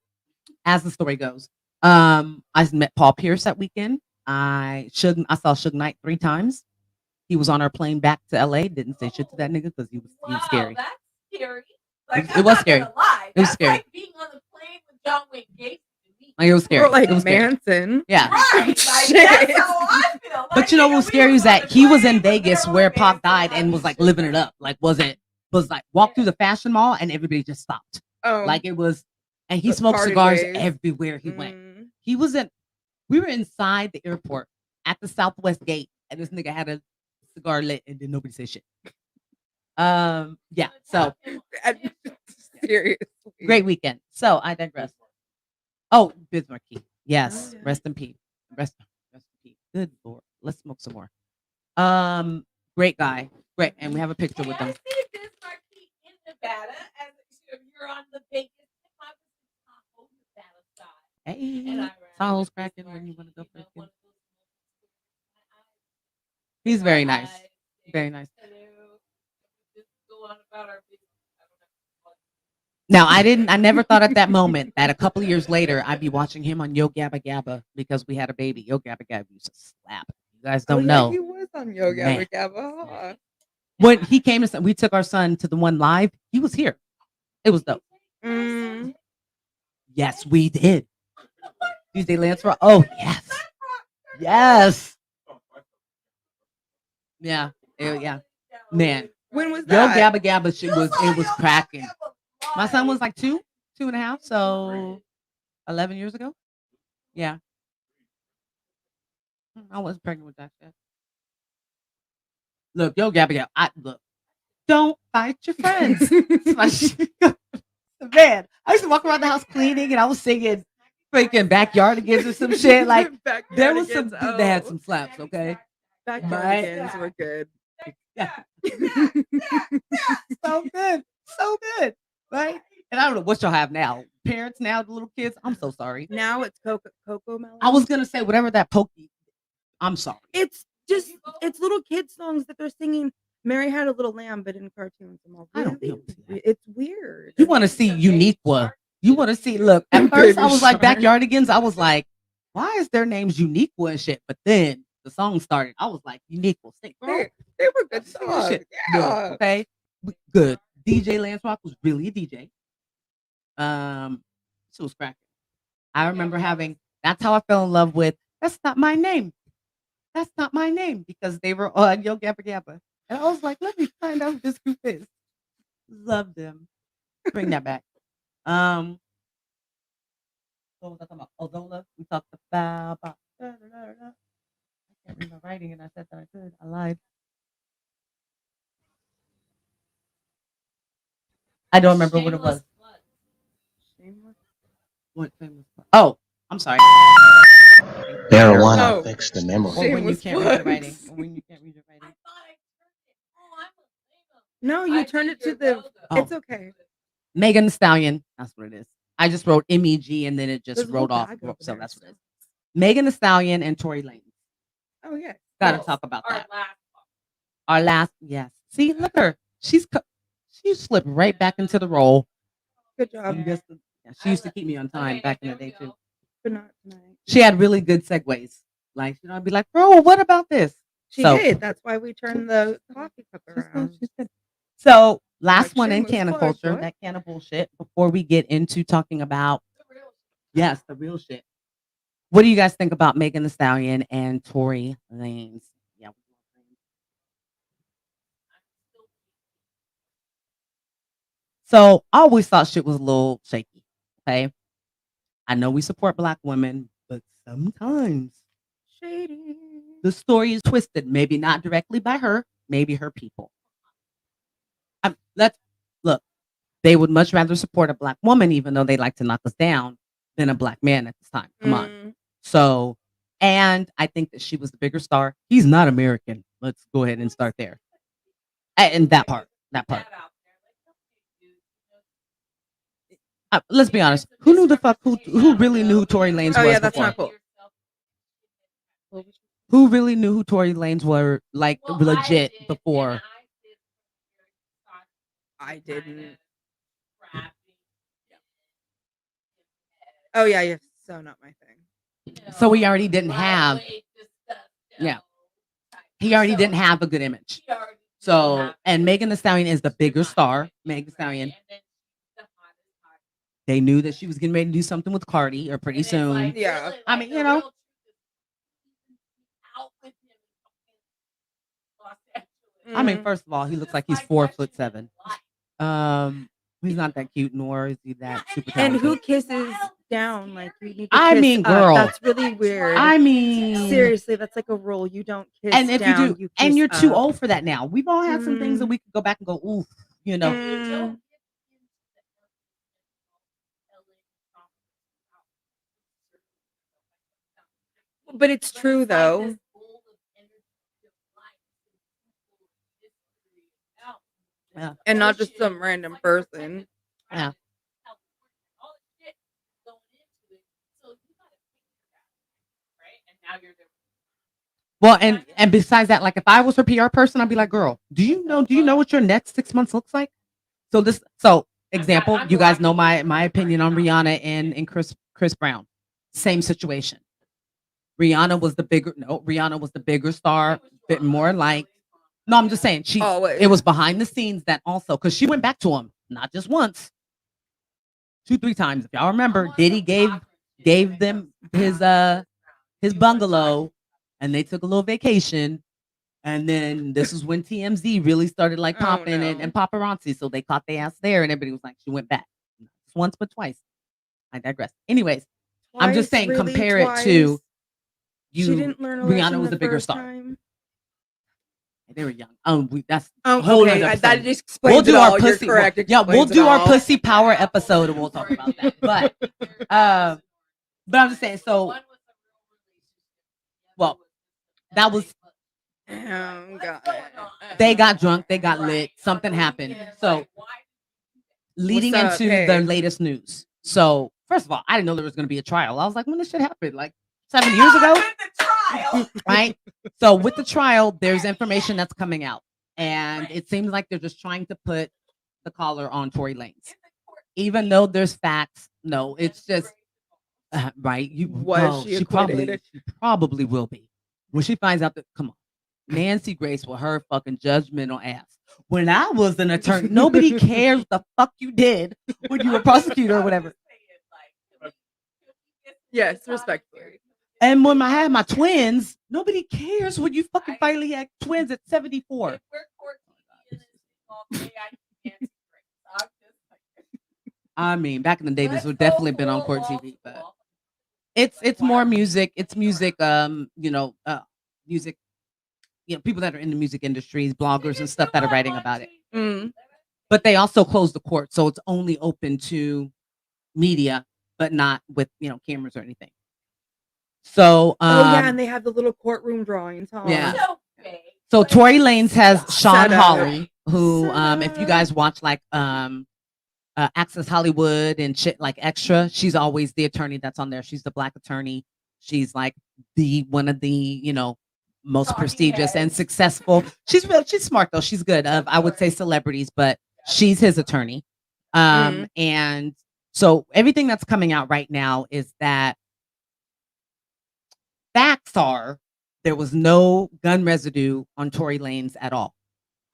as the story goes, I met Paul Pierce that weekend. I saw Suge Knight 3 times. He was on our plane back to LA. Didn't say shit to that nigga because he was scary. That's scary. Like, it was scary. It was scary. Like being on the plane with John Wayne Gacy. Like, it was scary. Or like it was Manson. Yeah. Right. Like, that's how I feel. Like, But you know what's scary is that he was in Vegas where Pac died and was like living it up. Like was like walked through the fashion mall and everybody just stopped. Oh, Like it was, and he The smoked party cigars ways. everywhere he went. We were inside the airport at the Southwest gate, and this nigga had a cigar lit, and then nobody said shit. Yeah. So Seriously. great weekend. So I digress. Oh, Bismarck. Yes. Oh, yeah. Rest in peace. Rest in peace. Good Lord. Let's smoke some more. Great guy. Great. And we have a picture with him. I see this marquee in Nevada as you're on the Vegas. If I was in Tahoe, Nevada side. Hey. And I ran Tahoe's this cracking when you marquee, want to go for a one spin. of those moments He's very where nice. I say, Very nice. "Hello." Just go on about our business. I don't know. Now, I never thought at that moment that a couple of years later I'd be watching him on Yo Gabba Gabba because we had a baby. Yo Gabba Gabba used to slap. You guys don't know. He was on Yo Man. Gabba Gabba. Huh? When he came to, we took our son to the one live. He was here. It was dope. Mm. Yes, we did. DJ Lance Rock. Oh yes, yes. Yeah, yeah. Man, When was Yo that? Gabba Gabba shit was cracking. My son was like 2.5, so 11 years ago. Yeah, I wasn't pregnant with that shit. Look, Yo Gabba Gabba. Look, don't fight your friends. It's my shit. Man, I used to walk around the house cleaning, and I was singing freaking Backyardigans or some shit. Like there was some. They had some slaps. Okay. Backyardigans were good. Yeah. So good. So good. Right? And I don't know what y'all have now. Parents now, the little kids. I'm so sorry. Now it's Coco Melon. I was gonna say whatever that pokey. I'm sorry. It's little kid songs that they're singing. Mary Had a Little Lamb, but in cartoons. I'm all, I don't really? know. It's weird. You want to see Uniqua. You want to see, look, at first I was like Backyardigans. I was like, why is their names Uniqua and shit? But then the song started. I was like, Uniqua. Sing, girl. They were good Sing songs. shit. Yeah. Good, okay. Good. DJ Lance Rock was really a DJ. She was cracking. I remember that's how I fell in love with That's Not My Name. That's Not My Name, because they were on Yo Gabba Gabba. And I was like, let me find out who this group is. Love them. Bring that back. What was I talking about? Ozola. We talked about I can't read my writing, and I said that I could. I lied. I don't remember what it was. What famous? Oh, I'm sorry. Marijuana Oh. affects the memory. Or when you Shameless can't read your plugs. writing. Or when you can't read your I writing. thought I turned it. Oh, I'm a No, you turned it to the. Oh. It's okay. Megan Thee Stallion. That's what it is. I just wrote MEG and then it just There's a whole wrote off. bag over So there, that's what it so. is. Megan Thee Stallion and Tory Lanez. Oh yeah. Got to Well, talk about our that. last Our last, yes. See, look at her. She slipped right back into the role. Good job. Yeah, she used to keep me on time Okay, back in there the we day too. go. But not tonight. She had really good segues. Like, I'd be like, bro, what about this? She So- did. That's why we turned the coffee cup around. She's good. So last Like, one in shameless can of plug, culture, what? that can of bullshit, before we get into talking about, yes, the real shit. What do you guys think about Megan Thee Stallion and Tory Lanez? Yeah. So I always thought shit was a little shaky. Okay. I know we support Black women, but sometimes Shady. the story is twisted. Maybe not directly by her, maybe her people. Let's look. They would much rather support a Black woman, even though they like to knock us down, than a Black man at this time. Come on. Mm. So, and I think that she was the bigger star. He's not American. Let's go ahead and start there. And that part. Let's be honest. Who knew the fuck? Who really knew who Tory Lanez Oh, was yeah, that's before? not cool. Who really knew who Tory Lanez were, like, legit before? I didn't. Oh yeah, so not my thing. So we already didn't have. Yeah. He already didn't have a good image. So, and Megan Thee Stallion is the bigger star. Megan Thee Stallion. They knew that she was getting ready to do something with Cardi or pretty soon. Yeah. I mean, you know. I mean, first of all, he looks like he's 4'7". He's not that cute, nor is he that super talented. And who kisses down? Like, you need to I kiss mean, up. girl. That's really weird. I mean, seriously, that's like a rule. You don't kiss and if down, you do, you and kiss you're too up. old for that now. We've all had some things that we could go back and go, oof, you know. But it's true though. Yeah. And not just some random person. Yeah. Well, and besides that, like if I was her PR person, I'd be like, girl, do you know what your next 6 months looks like? So example, you guys know my opinion on Rihanna and Chris Brown. Same situation. Rihanna was the bigger star, bit more like. No, I'm just saying it was behind the scenes that also, because she went back to him not just once, 2-3 times. If y'all remember, Diddy gave them his bungalow, and they took a little vacation, and then this is when TMZ really started like popping and paparazzi, so they caught their ass there, and everybody was like, she went back not just once but twice. I digress. Anyways, I'm just saying, really, compare twice. it to you. She didn't learn a Rihanna lesson was the the bigger first star. time. They were young. That's a whole okay. other That episode. just explains We'll do it our all. pussy. You're correct. We'll do our pussy power episode, and we'll talk about that. But I'm just saying. So, well, that was. Oh God. They got drunk. They got lit. Something happened. So, leading into the latest news. So, first of all, I didn't know there was going to be a trial. I was like, when this shit happened? Like 7 years ago? Right? So, with the trial, there's information that's coming out. And it seems like they're just trying to put the collar on Tory Lanez. Even though there's facts. No, it's just, right? She probably will be. When she finds out that, come on. Nancy Grace with her fucking judgmental ass. When I was an attorney, nobody cares what the fuck you did when you were a prosecutor or whatever. Yes, respectfully. And when I had my twins, nobody cares when you fucking finally had twins at 74. I mean, back in the day, this would definitely have been on court TV, but it's more music. It's music, music. You know, people that are in the music industries, bloggers and stuff that are writing about it. But they also closed the court, so it's only open to media, but not with cameras or anything. So and they have the little courtroom drawings. Huh? Yeah. So Tory Lanez has Sean Hawley, who if you guys watch like Access Hollywood and shit like Extra, she's always the attorney that's on there. She's the black attorney. She's like one of the most prestigious and successful. She's smart though. She's good. I would say celebrities, but she's his attorney. And so everything that's coming out right now is that facts are there was no gun residue on Tory Lanez at all,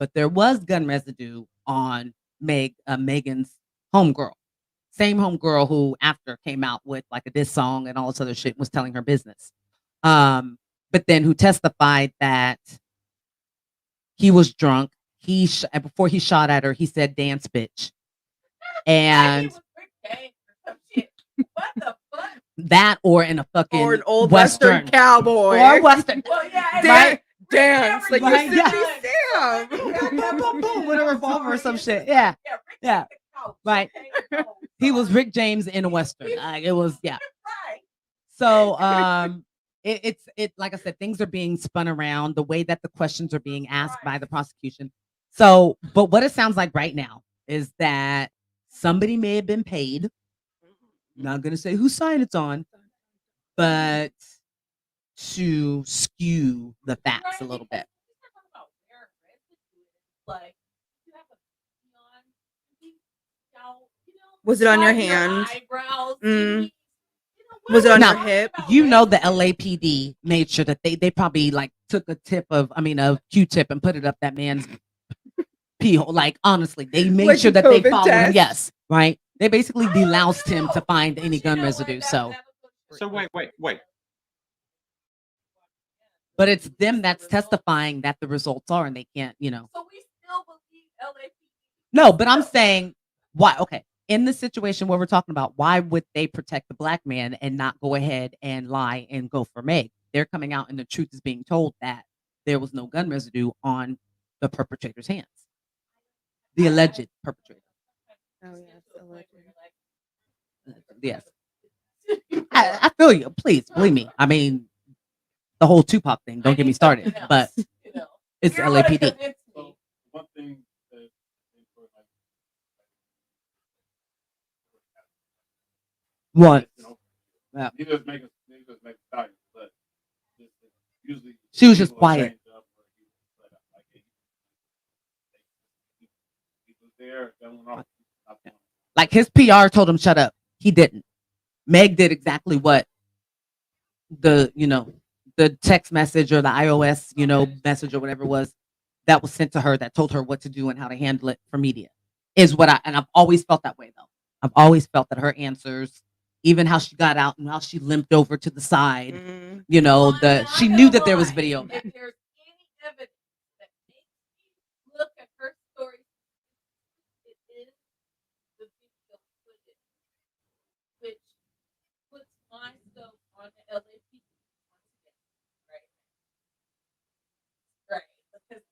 but there was gun residue on Megan's homegirl, same homegirl who after came out with like a diss song and all this other shit, was telling her business. But then who testified that he was drunk. Before he shot at her, he said, "Dance, bitch." And that, or in a fucking or an old Western cowboy, or Western, right? Dance like right? Sam, boom, boom, with a revolver or some shit. Yeah, right. He was Rick James in a Western. It was, yeah. So, it's like I said, things are being spun around the way that the questions are being asked by the prosecution. So, but what it sounds like right now is that somebody may have been paid. I'm not gonna say whose side it's on, but to skew the facts a little bit. Was it on your hand? Was it on Now, your hip? You know the LAPD made sure that they probably like took a Q-tip and put it up that man's pee hole. Like honestly, they made Like sure a that they COVID followed him. test? Yes, right. They basically deloused him to find any gun residue. So wait. but it's them that's testifying that the results are, and they can't, So we still believe LAPD. No, but I'm saying why? Okay, in the situation where we're talking about, why would they protect the black man and not go ahead and lie and go for Meg? They're coming out, and the truth is being told that there was no gun residue on the perpetrator's hands, the alleged perpetrator. Oh yes, alleged. Yes, I feel you. Please believe me. I mean, the whole Tupac thing. Don't get me started, but it's LAPD. So one thing that What? Yeah. He doesn't make stallions, but usually She was just people quiet. change up or he was let out. Like he was there, gun went off. Like his PR told him shut up. He didn't. Meg did exactly what the text message or the iOS message or whatever it was that was sent to her that told her what to do and how to handle it for media is what I've always felt that way though. I've always felt that her answers, even how she got out and how she limped over to the side, she knew that there was video of that. If there's any evidence that makes me look at her story, it is the video footage, which puts myself on the LAPD once again, right? Right, because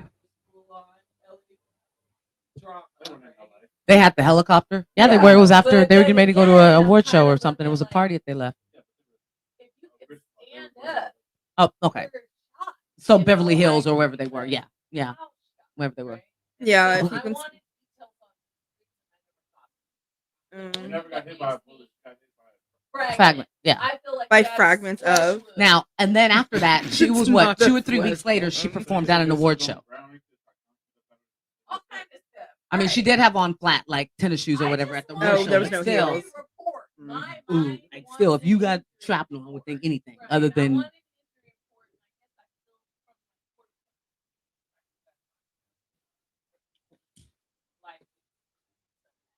after school on LAPD drama, right? They had the helicopter. Yeah, they were. It was after they were getting ready to go to an award show or something. It was a party that they left. If you can stand up, Oh, okay. you're shot, So Beverly Hills or wherever they were. Yeah, wherever they were. Yeah, So if you I can. wanted details on He Mm. never got hit by a bullet. Got hit by a Fragment. Yeah. I feel like By that's fragments of. special. Now and then after that, she It's was what not 2 or a 3 weeks flesh later. She wound. performed at an award show. All kind of stuff. I mean, she did have on flat like tennis shoes or whatever at the award Oh, show. there was but no still, heels. Report. My ooh, mind like wants still, if you to- got shrapnel, I would think anything Right. other I than. wanted the injury report, and I guess I still like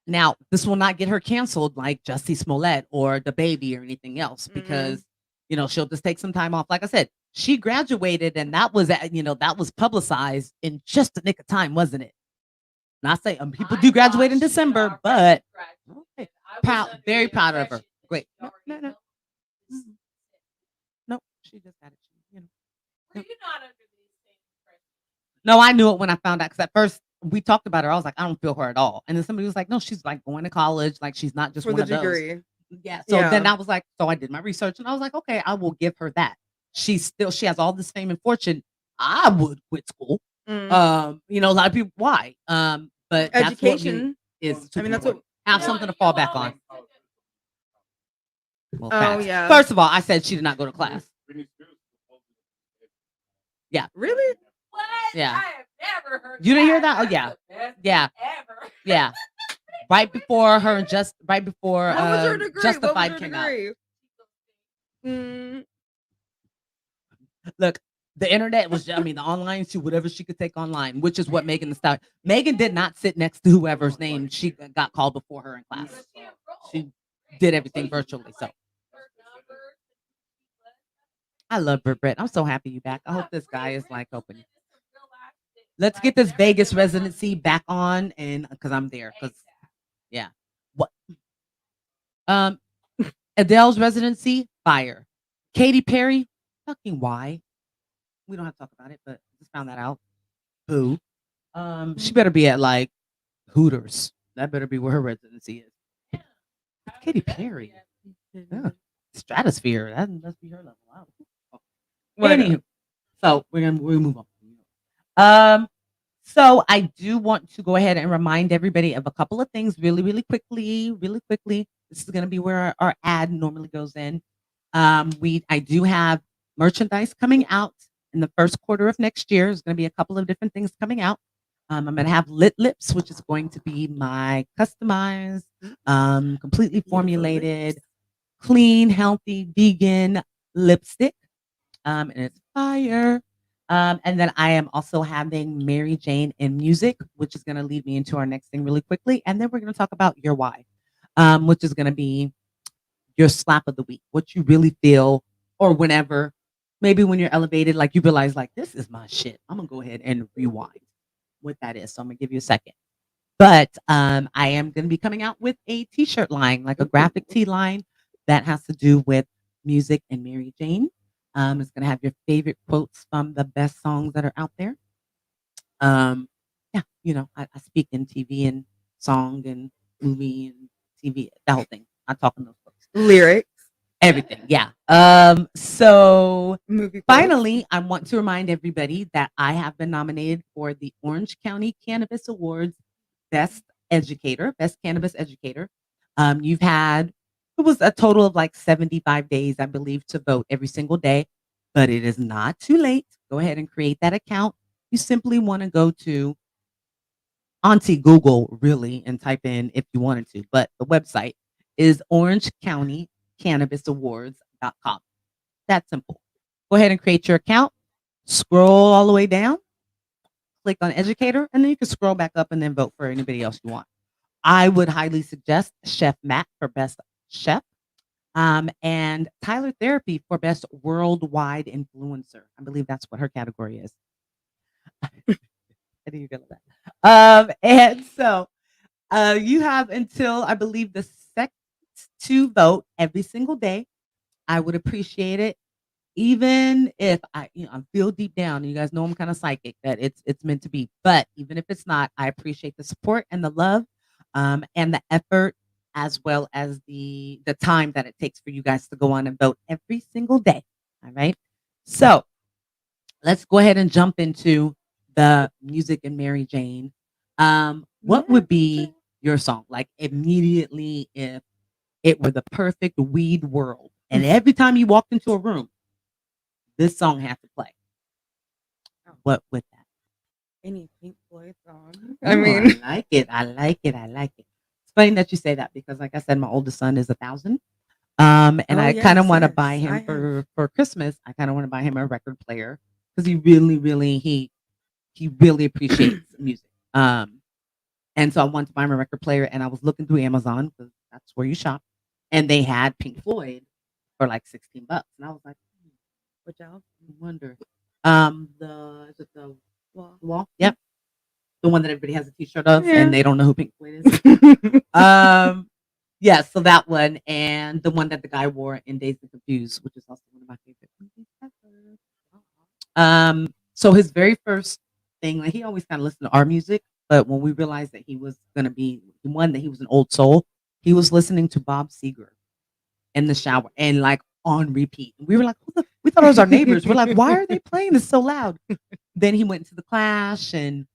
Now, this will not get her canceled like Jussie Smollett or the baby or anything else because she'll just take some time off. Like I said, she graduated and that was that was publicized in just the nick of time, wasn't it? Not saying people I do graduate thought in she had December, already but graduated. okay. I was Proud- under very the proud of her. impression that Great. she already No. knew this. No, she just got it. Were you not under the same impression? No, I knew it when I found out because at first we talked about her. I was like, I don't feel her at all. And then somebody was like, no, she's like going to college. Like she's not just For one the of those. degree. Yeah. So Yeah. then I was like, so I did my research and I was like, okay, I will give her that. She has all this fame and fortune. I would quit school. Mm. A lot of people why? But Education. is I mean, that's what. have No, something to you fall back always on. said Well, Oh, facts. yeah. First of all, I said she did not go to class. Really? What? Yeah. I have never heard You didn't hear that? Oh, That's yeah. the best Yeah. ever. Yeah. Right before What was her degree? Justified What was her came out. degree? Mm. Look, the internet was, the online, she whatever she could take online, which is what Megan the Stallion. Megan did not sit next to whoever's name she got called before her in class. But she enrolled. She did everything virtually. So Her numbers and I love her, Brett. I'm so happy you back. I hope this guy is like helping you. real life shit. Let's Like, get this never Vegas been residency back on, and because I'm there. Because yeah, what? Adele's residency, fire. Katy Perry, fucking why? We don't have to talk about it, but just found that out. Boo. She better be at like Hooters. That better be where her residency is. It's Katy Perry. Yeah. Stratosphere. That must be her level. Wow. Anywho, so we'll move on. So I do want to go ahead and remind everybody of a couple of things really quickly. This is going to be where our ad normally goes in. I do have merchandise coming out in the first quarter of next year. There's going to be a couple of different things coming out. I'm going to have Lit Lips, which is going to be my customized, completely formulated, clean, healthy, vegan lipstick. And it's fire. And then I am also having MariJayne in music, which is going to lead me into our next thing really quickly. And then we're going to talk about your why, which is going to be your slap of the week, what you really feel, or whenever, maybe when you're elevated, like you realize, like, this is my shit. I'm going to go ahead and rewind what that is. So I'm going to give you a second. But I am going to be coming out with a t-shirt line, like a graphic tee line that has to do with music and MariJayne. It's going to have your favorite quotes from the best songs that are out there. Yeah, you know, I speak in TV and song and movie and TV, the whole thing. I talk in those books. Lyrics. Everything, yeah. So Movie quotes. finally, I want to remind everybody that I have been nominated for the Orange County Cannabis Awards Best Cannabis Educator. You've had, it was a total of like 75 days, I believe, to vote every single day, but it is not too late. Go ahead and create that account. You simply want to go to Auntie Google, really, and type in if you wanted to, but the website is orangecountycannabisawards.com. That's simple. Go ahead and create your account, scroll all the way down, click on educator, and then you can scroll back up and then vote for anybody else you want. I would highly suggest Chef Matt for best chef, and Tyler Therapy for best worldwide influencer. I believe that's what her category is. How do you feel about that? And so you have until, I believe, the 2nd to vote every single day. I would appreciate it. Even if I feel deep down, you guys know I'm kind of psychic, that it's meant to be. But even if it's not, I appreciate the support and the love, and the effort, as well as the time that it takes for you guys to go on and vote every single day. All right. So let's go ahead and jump into the music and MariJayne. What would be your song? Like, immediately, if it were the perfect weed world, and every time you walked into a room, this song had to play. What would that? Any Pink Floyd song. I like it. It's funny that you say that, because, like I said, my oldest son is 1,000. And I kind of want to buy him for Christmas. I kind of want to buy him a record player, because he really appreciates music. And so I wanted to buy him a record player, and I was looking through Amazon, because that's where you shop, and they had Pink Floyd for like $16, and I was like, what y'all? I wonder. Is it the wall? Yep. The one that everybody has a t-shirt of, and they don't know who Pink Floyd is. Yeah, so that one, and the one that the guy wore in Dazed and Confused, which is also one of my favorite movies ever. So his very first thing, like, he always kind of listened to our music, but when we realized that he was going to be one, that he was an old soul, he was listening to Bob Seger in the shower, and like on repeat. We were like, we thought it was our neighbors. We're like, why are they playing this so loud? Then he went to the Clash, and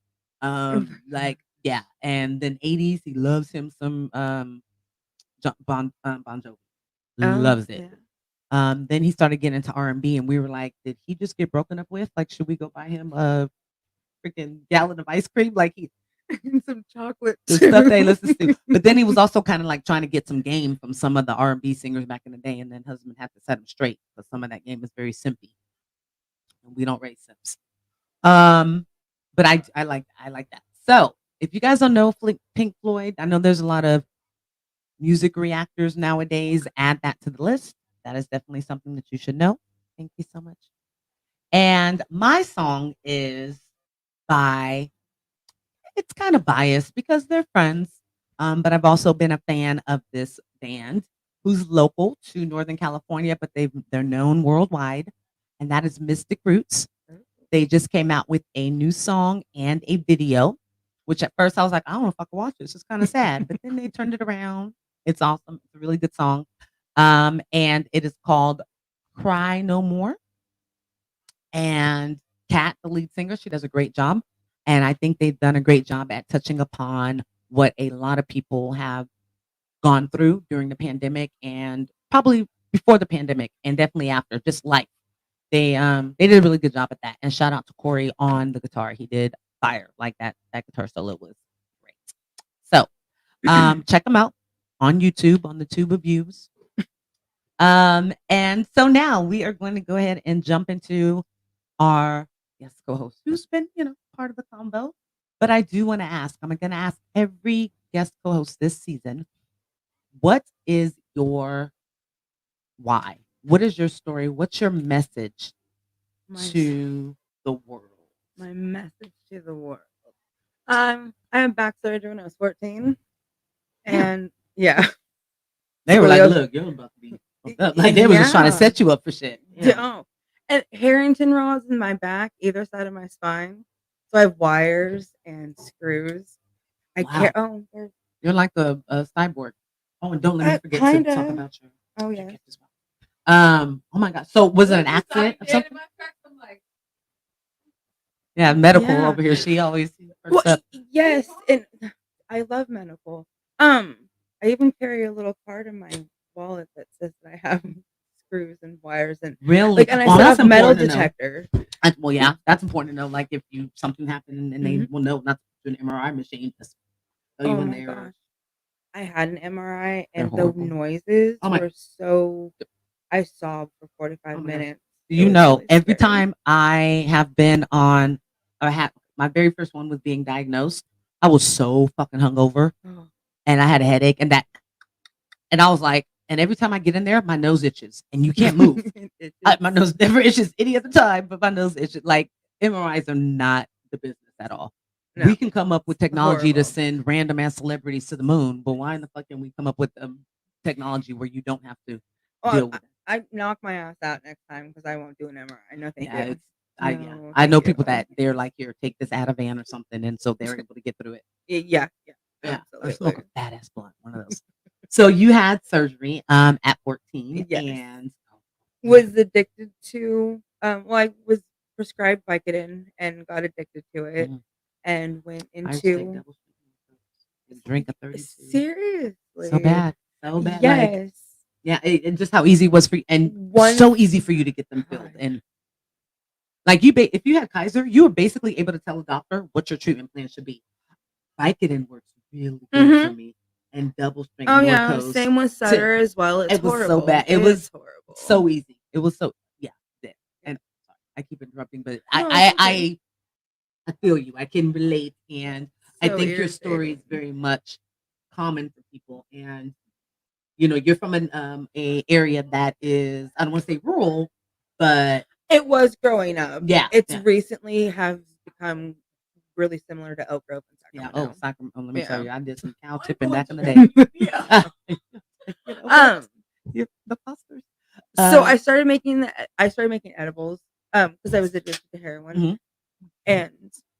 like, yeah. And then 80s, he loves him some Bon Jovi. Loves it. Yeah. Then he started getting into R&B, and we were like, did he just get broken up with? Like, should we go buy him a freaking gallon of ice cream? Like, he some chocolate, the stuff they listen to. But then he was also kind of like trying to get some game from some of the R&B singers back in the day, and then husband had to set him straight, because some of that game is very simpy, and we don't raise simps. But I like that. So if you guys don't know Pink Floyd, I know there's a lot of music reactors nowadays. Add that to the list. That is definitely something that you should know. Thank you so much. And my song is by, it's kind of biased because they're friends, but I've also been a fan of this band who's local to Northern California, but they're known worldwide, and that is Mystic Roots. They just came out with a new song and a video, which at first I was like, I don't know if I can watch this. It's kind of sad, but then they turned it around. It's awesome. It's a really good song. And it is called Cry No More. And Kat, the lead singer, she does a great job. And I think they've done a great job at touching upon what a lot of people have gone through during the pandemic, and probably before the pandemic and definitely after, just life. They did a really good job at that. And shout out to Corey on the guitar. He did fire. Like that guitar solo was great. So check them out on YouTube, on the Tube of Views. And so now we are going to go ahead and jump into our guest co-host, who's been, part of the combo. But I do want to ask, I'm going to ask every guest co-host this season, what is your why? What is your story? What's your message to the world? My message to the world. I had back surgery when I was 14. And yeah. They were like, look, you're about to be like they were just trying to set you up for shit. Oh. And Harrington rods in my back, either side of my spine. So I have wires and screws. You're like the cyborg. Oh, and don't let me forget to talk about your. Oh yeah. Oh my God. So was it an accident or something? Yeah, medical over here. She always. Yes, and I love medical. I even carry a little card in my wallet that says that I have screws and wires and really, and I set up a metal detector. Well, yeah, that's important to know. Like if something happened and they will know not to do an MRI machine. Oh my gosh. I had an MRI and the noises were so. I sobbed for 45 minutes. Really every scary. Time I have been on, my very first one was being diagnosed. I was so fucking hungover, and I had a headache, and I was like, and every time I get in there, my nose itches, and you can't move. My nose never itches any other time, but my nose itches. Like MRIs are not the business at all. No. We can come up with technology to send random ass celebrities to the moon, but why in the fuck can we come up with technology where you don't have to deal with it? I knock my ass out next time because I won't do an MRI. No, thank you. I know people that they're like, here, take this Ativan or something, and so they're able to get through it. Yeah. Or smoke a badass blunt, one of those. So you had surgery at 14, and was addicted to. I was prescribed Vicodin and got addicted to it, and went into drink a 32. Seriously, so bad. Yes. Yeah, and just how easy it was for you, and so easy for you to get them filled. And like if you had Kaiser, you were basically able to tell a doctor what your treatment plan should be. Vicodin works really good for me, and double strength. Oh yeah, same with Sutter as well. It was so bad. It was horrible. So easy. It was so And I keep interrupting, but I feel you. I can relate, and I think your story is very much common for people. And you're from an area that is, I don't want to say rural, but it was growing up. Yeah, it's recently have become really similar to Elk Grove and Sacramento. Yeah. Sacramento. Let me tell you, I did some cow tipping back in the day. The posters. So I started making edibles because I was addicted to heroin and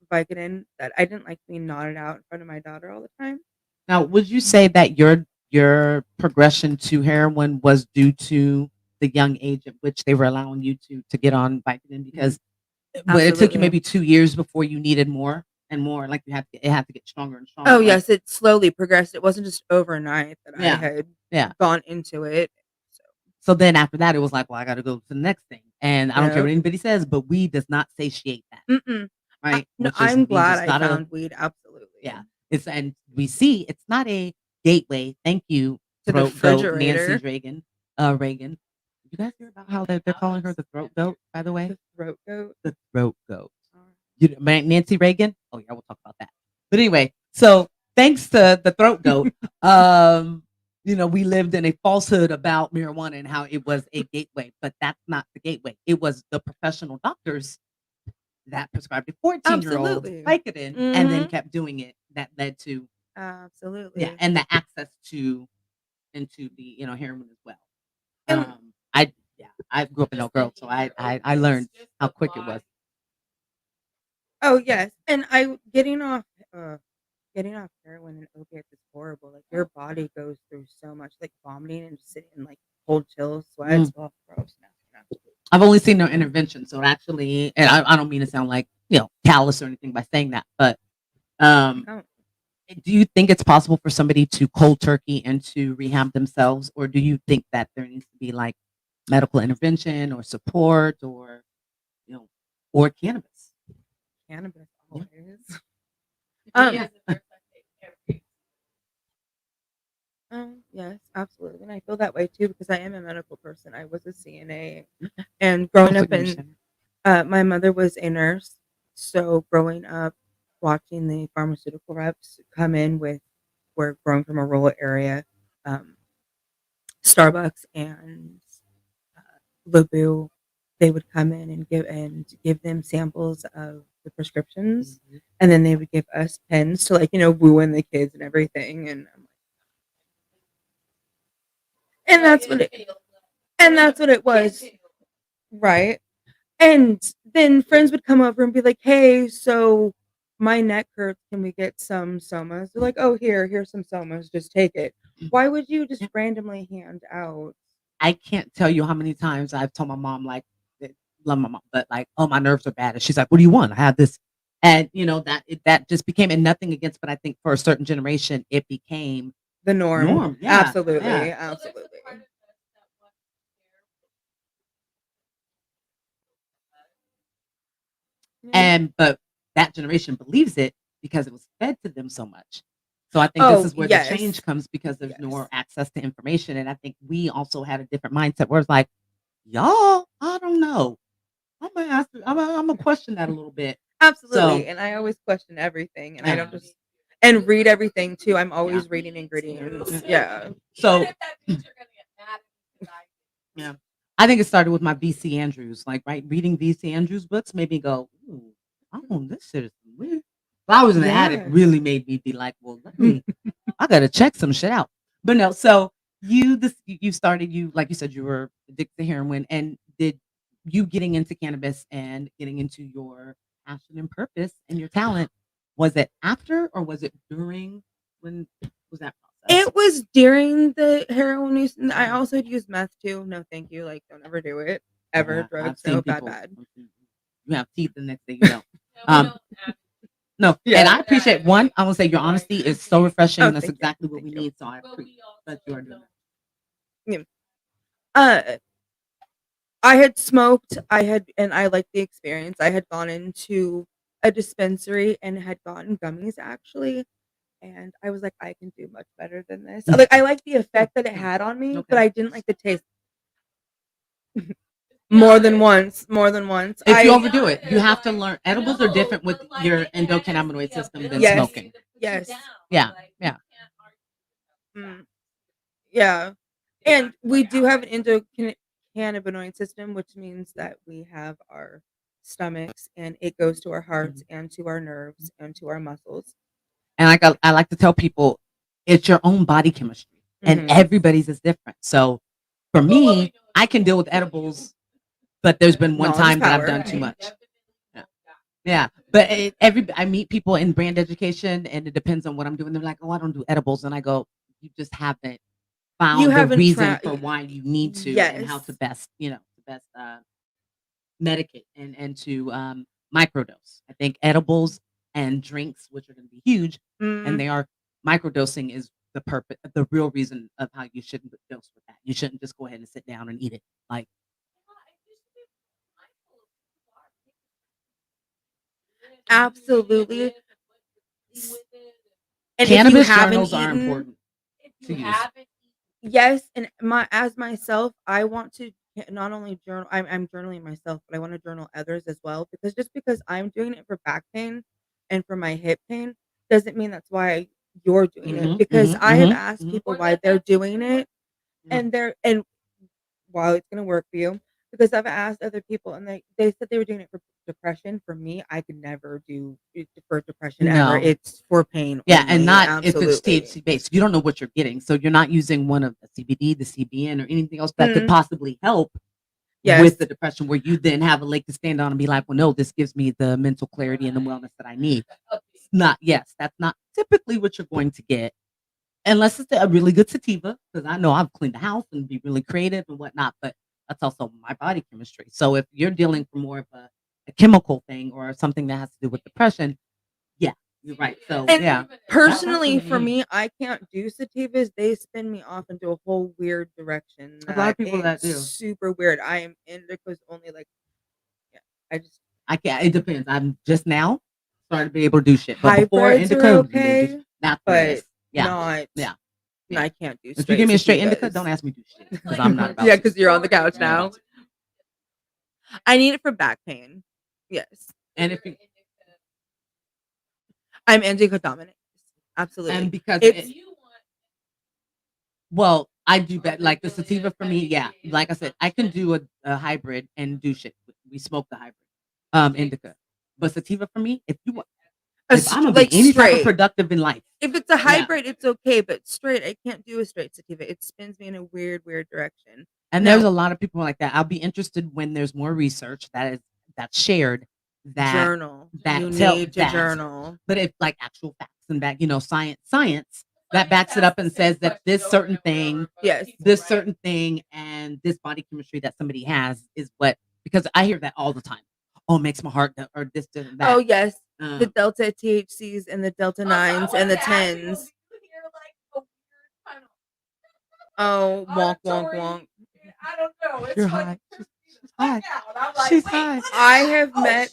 Vicodin. That I didn't like being nodded out in front of my daughter all the time. Now, would you say that your progression to heroin was due to the young age at which they were allowing you to get on Vicodin? Because it took you maybe 2 years before you needed more and more. Like it had to get stronger and stronger. Oh yes, it slowly progressed. It wasn't just overnight that I had gone into it. So then after that, it was like, well, I got to go to the next thing. And I don't care what anybody says, but weed does not satiate that. Right? I'm glad I found weed. Absolutely. Yeah. And we see it's not a gateway. Thank you, to the refrigerator. Nancy Reagan. You guys hear about how they're calling her the throat goat, by the way? The throat goat? The throat goat. Nancy Reagan? Oh, yeah, we'll talk about that. But anyway, so thanks to the throat goat, we lived in a falsehood about marijuana and how it was a gateway, but that's not the gateway. It was the professional doctors that prescribed a 14-year-old Vicodin and then kept doing it. That led to and the access into the heroin as well. I grew up in Elk Grove, so I learned how quick it was. Oh yes, and getting off heroin and opiates is horrible. Like your body goes through so much, like vomiting and just sitting in like cold chills, sweats. Well, gross. I've only seen no intervention, so actually, and I don't mean to sound like callous or anything by saying that, but do you think it's possible for somebody to cold turkey and to rehab themselves, or do you think that there needs to be like medical intervention or support or or cannabis? Cannabis Yeah. always. Me as a nurse, I take every Yes, absolutely. And I feel that way too because I am a medical person. I was a CNA and growing up in my mother was a nurse. So growing up watching the pharmaceutical reps come in with we're growing from a rural area, um, Starbucks and Labu, they would come in and give them samples of the prescriptions, and then they would give us pens to woo in the kids and everything, and I'm like, and that's what it was, right? And then friends would come over and be like, "Hey, so my neck hurts. Can we get some somas?" They're like, "Oh, here's some somas. Just take it." Why would you just randomly hand out? I can't tell you how many times I've told my mom, like, love my mom, but like, oh, my nerves are bad. And she's like, what do you want? I have this. And, that just became, and nothing against, but I think for a certain generation, it became The norm. Yeah. Absolutely. Yeah. Absolutely. But that generation believes it because it was fed to them so much. So I think Oh, this is where yes. the change comes because there's Yes. more access to information. And I think we also had a different mindset where it's like, y'all, I don't know. I'm gonna ask. I'm gonna question that a little bit. Absolutely. So And I always question everything, and I don't Yeah. just and read everything too. I'm always reading ingredients. Yeah. So Even if that means you're gonna get mad at me 'cause yeah, I think it started with my VC Andrews, like reading VC Andrews books made me go, ooh, oh, this shit is weird. If I was an addict, Yes. really made me be like, well, I gotta check some shit out. But no, so you started, like you said, you were addicted to heroin, and did you getting into cannabis and getting into your passion and purpose and your talent, was it after or was it during? When was that process? It was during the heroin use, and I also had used meth too. No, thank you. Like, don't ever do it. Ever. Yeah, Drugs, I've seen no, people. bad. You have teeth, the next day you don't. Yeah, we don't have- No, Yeah. and I appreciate one. I will say your honesty is so refreshing. Oh, That's thank you. exactly what Thank we you. need. So I but appreciate we also that you are doing don't- that. I had smoked. And I liked the experience. I had gone into a dispensary and had gotten gummies actually, and I was like, I can do much better than this. Like, I liked the effect that it had on me, but Okay. I didn't like the taste. More than once. If you overdo it, you have to learn. Edibles are different with your endocannabinoid system than Yes. smoking. Yes. Yeah, yeah. Yeah. And we do have an endocannabinoid system, which means that we have our stomachs and it goes to our hearts and to our nerves and to our muscles. And I like to tell people, it's your own body chemistry, and Mhm. everybody's is different. So for me, I can deal with edibles, but there's been one Knowledge is time that I've power. done too much. Yeah, but I meet people in brand education, and it depends on what I'm doing. They're like, "Oh, I don't do edibles," and I go, "You just haven't found You the haven't reason tried. for why you need to, and how to best, medicate and to microdose." I think edibles and drinks, which are going to be huge, and they are microdosing, is the purpose, the real reason of how you shouldn't dose with that. You shouldn't just go ahead and sit down and eat it. Like, Absolutely. And cannabis if you haven't journals are eaten, important to use. yes, and as myself, I want to not only journal. I'm journaling myself, but I want to journal others as well. Because just I'm doing it for back pain and for my hip pain doesn't mean that's why you're doing it. Because I have asked people why they're doing it, and while it's gonna work for you. Because I've asked other people, and they said they were doing it for depression. For me, I could never do it for depression ever. No. It's for pain. Yeah, only. and not if it's Absolutely. THC based. You don't know what you're getting, so you're not using one of the CBD, the CBN, or anything else that could Mhm. possibly help Yes. with the depression, where you then have a leg to stand on and be like, well, no, this gives me the mental clarity and the wellness that I need. It's not, yes, that's not typically what you're going to get, unless it's a really good sativa, because I know I've cleaned the house and be really creative and whatnot, but that's also my body chemistry. So if you're dealing for more of a chemical thing or something that has to do with depression, yeah, You're right. So And yeah, personally, That's for what I me, I can't do sativas. They spin me off into a whole weird direction. A lot of people that it's do. super weird. I am indicas only, like, yeah. I can't. It depends. I'm just now starting to be able to do shit, but before Hybrids are indica, okay, not but this. Yeah, not. yeah. And I can't do. If you give me a straight indica, sativas. don't ask me to do shit because I'm not about. Yeah, to. because you're on the couch I'm not now. about to. I need it for back pain. Yes, And if you I'm indica dominant. Absolutely. and because It's well, I do bet like the sativa for me. Yeah, like I said, I can do a hybrid and do shit. We smoke the hybrid, indica, but sativa for me, if I'm gonna like be any type of straight. productive in life, If it's a hybrid, it's okay, but straight, I can't do a straight sativa. It spins me in a weird direction. and there's a lot of people like that. I'll be interested when there's more research that's shared that journal. that You tell need to that. journal. But if like actual facts and back, science that backs it up and says that this certain thing, Yes. this certain thing, and this body chemistry that somebody has is what, because I hear that all the time. Oh, it makes my heart or this and that. Oh yes, the delta THCs and the delta 9s and the 10s. Oh, wonk wonk wonk. I don't know. It's You're like, high. She's She's high. I have met.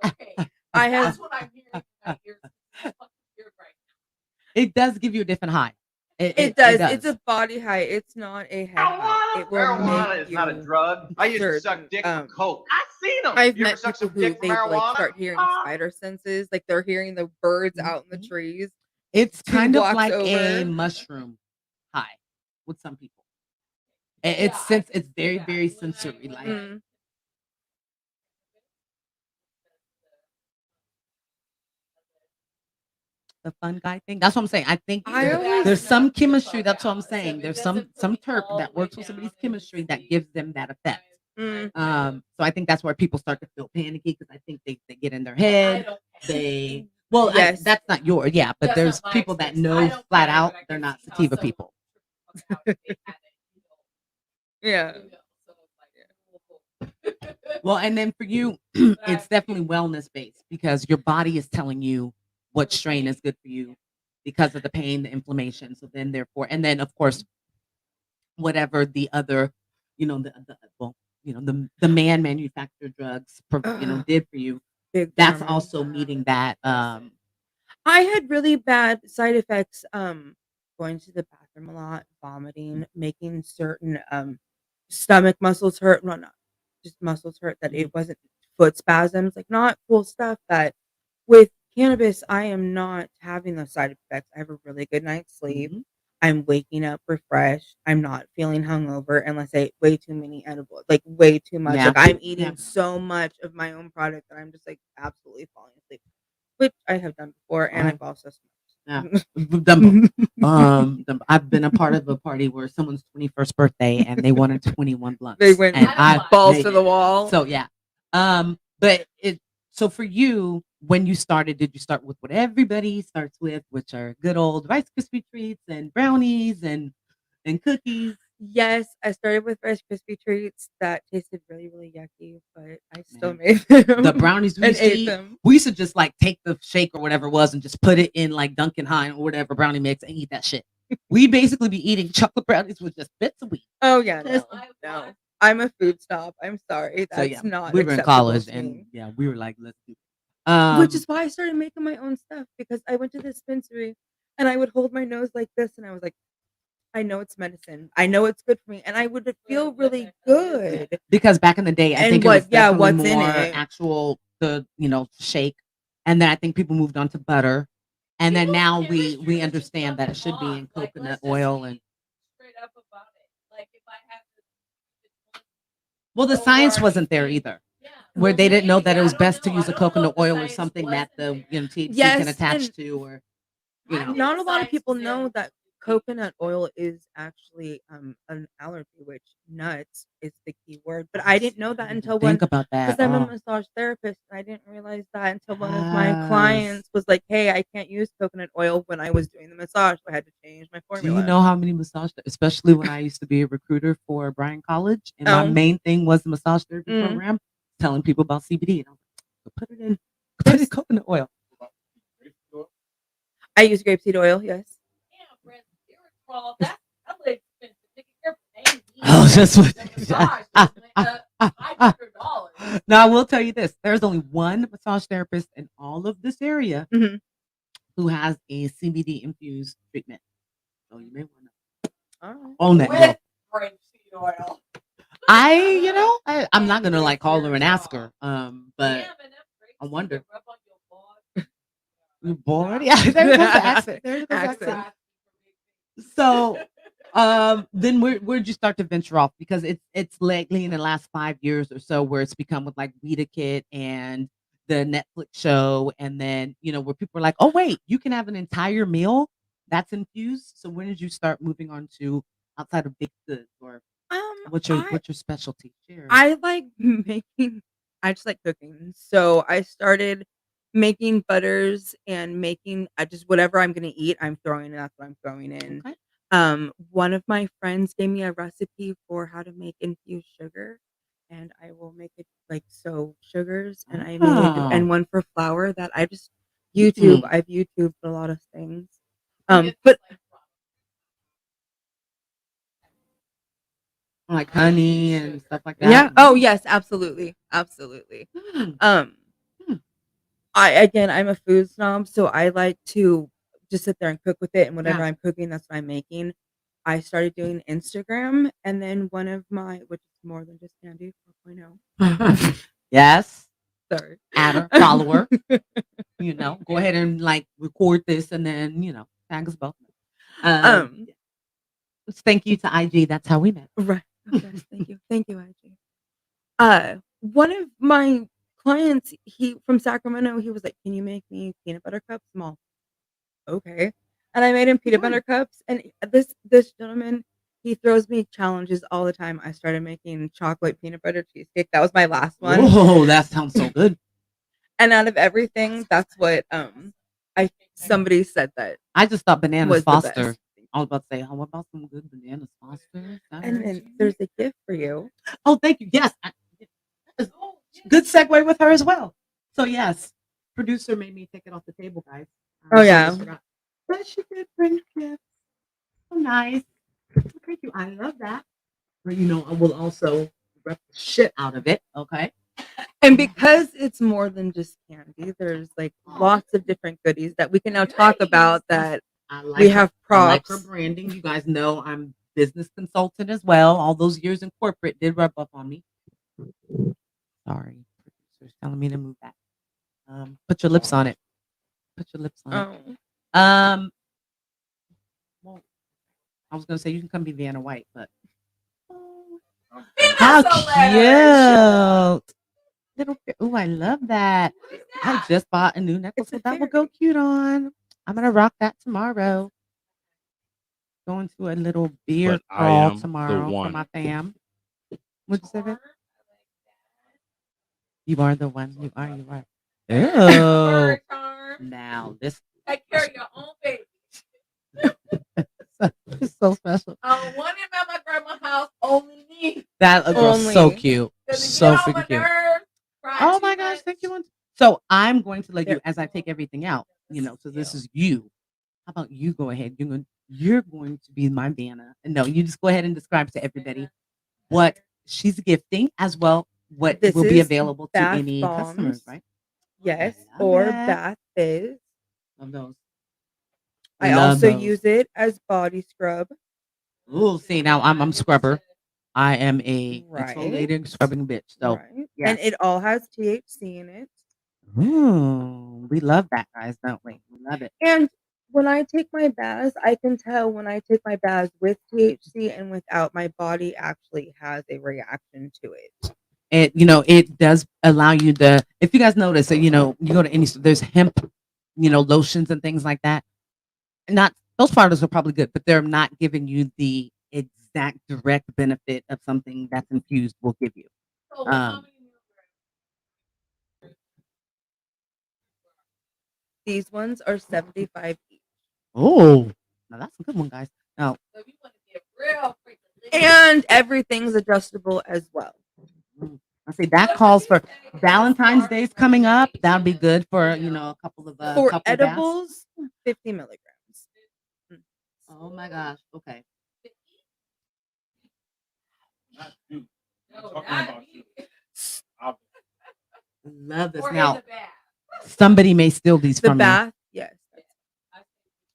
Okay. I have. That's what I'm hearing in my ears. It's fucking weird right now. It does give you a different high. It does. It's a body high. It's not a head high. It will Marijuana make is not a you drug. I used to certain, suck dick for coke. I've seen them. I've You ever met suck people some who dick they for like marijuana? start hearing spider senses, like they're hearing the birds out in the trees. It's 2 kind of blocks like a over. mushroom high with some people. It's very, very sensory. Like the fun guy thing. That's what I'm saying. I think there's some chemistry. That's what I'm saying. There's some terp that works with somebody's chemistry that gives them that effect. So I think that's where people start to feel panicky because I think they get in their head. Yes. That's not yours. Yeah, but there's people that know flat out they're not sativa people. Yeah. Well, and then for you, it's definitely wellness based because your body is telling you what strain is good for you because of the pain, the inflammation. So then, therefore, and then of course, whatever the other, the man manufactured drugs, did for you. That's also meeting that. I had really bad side effects. Going to the bathroom a lot, vomiting, making certain stomach muscles hurt. No, not just muscles hurt. That it wasn't foot spasms, like not cool stuff. That with cannabis, I am not having those side effects. I have a really good night's sleep. I'm waking up refreshed. I'm not feeling hungover unless I ate way too many edibles, like way too much. Yeah. Like I'm eating so much of my own product that I'm just like absolutely falling asleep, which I have done before, and I've also smoked. Yeah, I've been a part of a party where someone's 21st birthday and they wanted 21 blunts. They went and balls to the wall. So yeah, so for you, when you started, did you start with what everybody starts with, which are good old Rice Krispie treats and brownies and cookies? Yes, I started with Rice Krispie treats that tasted really, really yucky, but I still made them. The brownies we and used to ate eat, them. we used to just like take the shake or whatever it was and just put it in like Dunkin' High or whatever brownie mix and eat that shit. We basically be eating chocolate brownies with just bits of wheat. Oh yeah, no. I'm a food snob. I'm sorry. That's not. We were in college and we were like, let's do it. Which is why I started making my own stuff, because I went to the dispensary and I would hold my nose like this and I was like, I know it's medicine. I know it's good for me, and I would feel really good. Because back in the day, I And think what- it was definitely what's in more it? actual shake, and then I think people moved on to butter, and then now we understand that it should be in coconut oil and. Straight up about it. Like if I have to. Well, the science wasn't there either, where they didn't know that it was best to use a coconut oil or something that the THC can attach to, or Not a lot of people know that coconut oil is actually an allergy, which nuts is the key word. But I didn't know that until think about that. because I'm a massage therapist. I didn't realize that until one of my clients was like, "Hey, I can't use coconut oil when I was doing the massage, so I had to change my Do formula." you know how many massage, especially when I used to be a recruiter for Bryan College, and my main thing was the massage therapy program, telling people about CBD, and I was like, put it in coconut oil. I use grapeseed oil. Yes. Yeah, resveratrol. That's hella expensive. Nigga, you're paying me. Oh, that's what. Massage $500. Now I will tell you this: there's only one massage therapist in all of this area Mhm. who has a CBD infused treatment. So you may want to All right. own that. With girl. grapeseed oil. I'm not gonna like call her and ask her. But Yeah, man, that's I grapeseed wonder. to rub on your body. You bored? Yeah, there goes the accent. There goes the accent. Accent. So, then where'd you start to venture off? Because it's lately in the last 5 years or so where it's become with like Weeda Kit and the Netflix show, and then where people are like, oh wait, you can have an entire meal that's infused. So when did you start moving on to outside of baked goods, or what's your specialty? Share. I like making. I just like cooking. So I started making butters and making. I just whatever I'm gonna eat, I'm throwing. That's what I'm throwing in. Okay. One of my friends gave me a recipe for how to make infused sugar, and I will make it like sugars, and I made and one for flour that I just YouTube. I've YouTubed a lot of things. But like honey and stuff like that. yeah. Oh yes, absolutely, absolutely. I'm a food snob, so I like to just sit there and cook with it, and whatever I'm cooking, that's what I'm making. I started doing Instagram, and then one of my, which is more than just candy 4.0. Yes. Sorry. Add her, follow her. Go ahead and like record this, and then tag us both. Thank you to IG. That's how we met. Right. Yes, thank you, IG. One of my clients, he from Sacramento, he was like, "Can you make me peanut butter cups?" I'm all, okay. And I made him peanut butter cups. And this gentleman, he throws me challenges all the time. I started making chocolate peanut butter cheesecake. That was my last one. Oh, that sounds so good. And out of everything, that's what somebody said that. I just thought bananas was the Foster. best. I was about to say, how about some good bananas Foster? And then there's a gift for you. Oh, thank you. Yes. Good segue with her as well. So yes, producer made me take it off the table, guys. Oh yeah. But she did bring gifts. So nice. Thank you. I love that. But I will also rep the shit out of it. Okay. And because it's more than just candy, there's like lots of different goodies that we can now talk about that we have props. I like her branding. You guys know I'm business consultant as well. All those years in corporate did rub up on me. Sorry. Producer's telling me to move back. Put your lips on it. Put your lips on it. Well, I was gonna say you can come be Vanna White, but how cute! Little, oh, I love that. I just bought a new necklace that will go cute on. I'm gonna rock that tomorrow. Going to a little beer crawl tomorrow for my fam. What'd you say, babe? You are the one. You are. Oh, now this. Take care of your own baby. It's so special. One of them at my grandma's house, only me. That girl's so cute. So freaking cute. Oh my gosh, thank you. So I'm going to let you, as I take everything out, so this is you. How about you go ahead? You're going to be my Vanna. And no, you just go ahead and describe to everybody what she's gifting, as well what will be available to any customers, right? Yes, or bath fizz. Love those. I also use it as body scrub. Oh, see, now I'm scrubber. I am a exfoliating scrubbing bitch. So and it all has THC in it. We love that, guys, don't we? We love it. And when I take my baths, I can tell when I take my baths with THC and without, my body actually has a reaction to it. And it does allow you to, if you guys notice that, you go to any, there's hemp, lotions and things like that. Not those products are probably good, but they're not giving you the exact direct benefit of something that's infused will give you. These ones are $75 each. Oh, now that's a good one, guys. Now, and everything's adjustable as well. I say that calls for Valentine's Day's coming up. That'd be good for a couple of for edibles. 50 milligrams. Oh my gosh. Okay. Not you. I'm No, talking not about you. you. I'll- Love this. Or in Now, the bath. somebody may steal these The from bath, yes. me.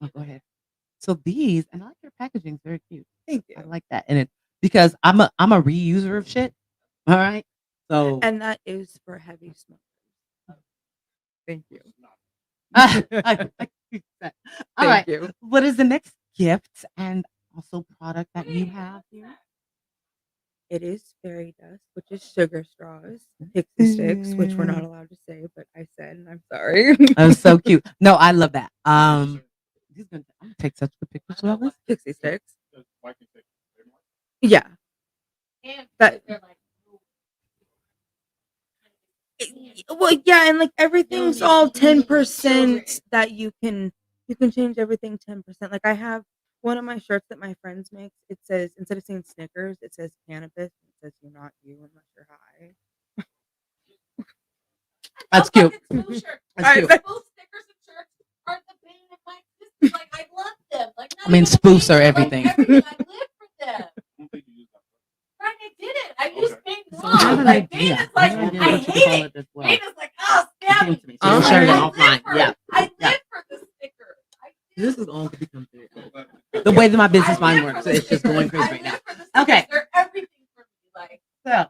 Oh, go ahead. So these, and I like your packaging. It's very cute. Thank you. I like that. And it because I'm a reuser of shit. All right. So And that is for heavy smokers. Thank you. all Thank right. you. What is the next gift and also product that you have here? It is fairy dust, which is sugar straws, pixie sticks, which we're not allowed to say, but I said, and I'm sorry. Oh, so cute. No, I love that. I'm gonna take such good pictures of all this. Pixie sticks. Just like you said, trademark. Yeah. And That- they're like, Well, yeah, and like everything's all need 10% children. that you can change everything 10%. Like I have one of my shirts that my friends make. It says, instead of saying Snickers, it says cannabis. It says you're not you unless you're high. That's cute. Spoof shirts. That's cute. Spoof stickers and shirts are the bane of my existence. Like I love them. Like not I mean, even the spoofs bane, are like, everything. I live for them. I don't think you use that. Right, I didn't. I used Bane So I have One. an Like idea. Bane is I like, have an idea I what you hate call it. it as well. Bane is like, oh, It snap came me. to me. So we'll share it offline. Yeah. I live for the stickers. I do. This is all to become the way that my business mind works. It's just going crazy right now. Okay. They're everything for me. Like, So,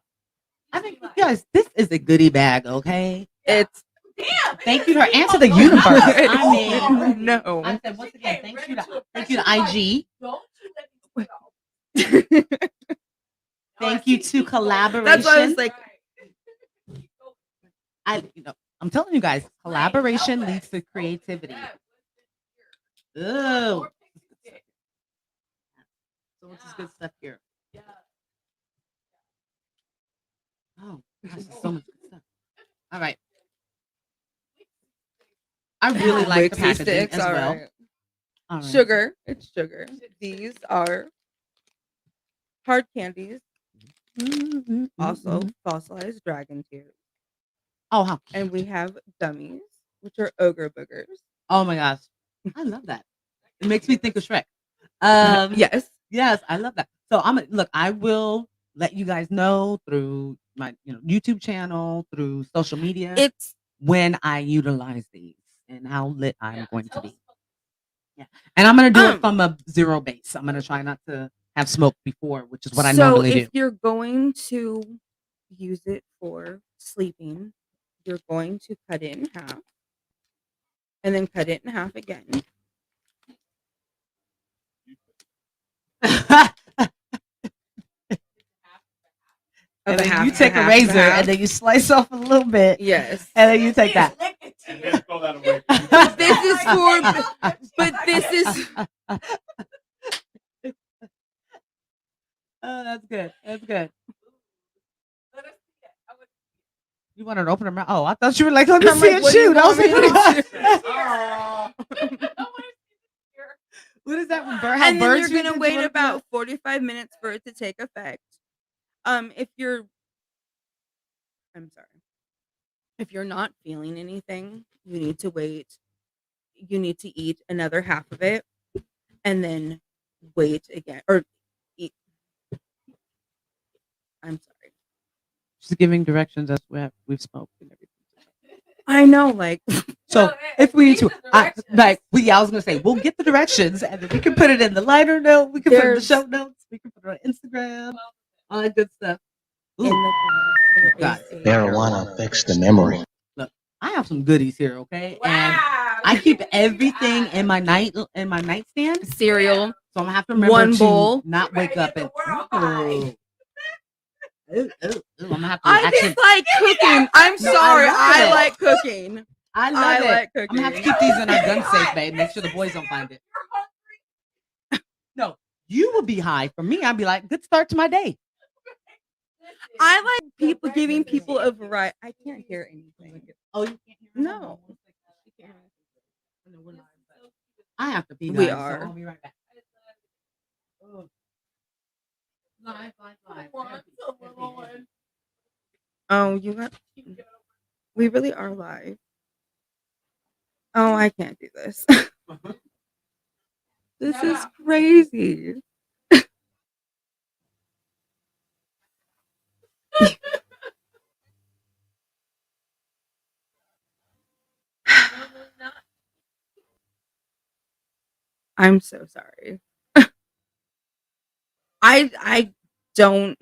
I mean, you guys, this is a goodie bag, okay? It's damn. Thank you to her and to the universe. I mean, no. I said once again, thank you to IG. Don't you let me go. Thank you to collaboration. That's why I was like, I'm telling you guys, collaboration leads to creativity. Oh, so much is good stuff here. Oh, gosh, there's so much good stuff. All right. I really like the Pixie packaging sticks, as all well. right. All right. Sugar. It's sugar. These are hard candies, also fossilized dragon tears. Oh, how? And we have gummies, which are ogre boogers. Oh my gosh, I love that. It makes me think of Shrek. Yes. Yes, I love that. So I will let you guys know through my YouTube channel, through social media, It's when I utilize these and how lit I'm going to be. Yeah, and I'm gonna do it from a zero base. I'm gonna try not to have smoke before, which is what I normally do. So if you're going to use it for sleeping, you're going to cut it in half, and then cut it in half again. And then you take a razor and then you slice off a little bit. Yes. And then you take that. And then throw that away. This is for, but this is. Oh, that's good. That's good. You wanted to open her mouth? Oh, I thought you were like, let me I'm see like, it what do you shoot. I was want like, me to what is that? How And then birds you're feed gonna you? wait What is about 45 minutes for it to take effect. If you're not feeling anything, you need to wait. You need to eat another half of it and then wait again or eat. I'm sorry. Just giving directions as we've smoked and everything. I know, like So if we need to, I was gonna say we'll get the directions and then we can put it in the liner note. We can put it in the show notes. We can put it on Instagram. All that good stuff. in the Got there is Marijuana affects the memory. Look, I have some goodies here, okay? And I keep everything in my nightstand. cereal. So I'm gonna have to remember One to bowl. not wake up and. I'm gonna have to I actually. just like cooking. I'm No, sorry. I love I it. like cooking. I love I it. like I'm gonna have to cooking. keep these in our gun safe, babe. Make sure the boys don't find it. No, you will be high. For me, I'd be like, good start to my day. I like people giving people a variety. I can't hear anything. Oh, you can't hear me? No. I have to pee. We guys, so are. I'll be right back. Live. Oh, you got. We really are live. Oh, I can't do this. This is crazy. I'm so sorry. I don't.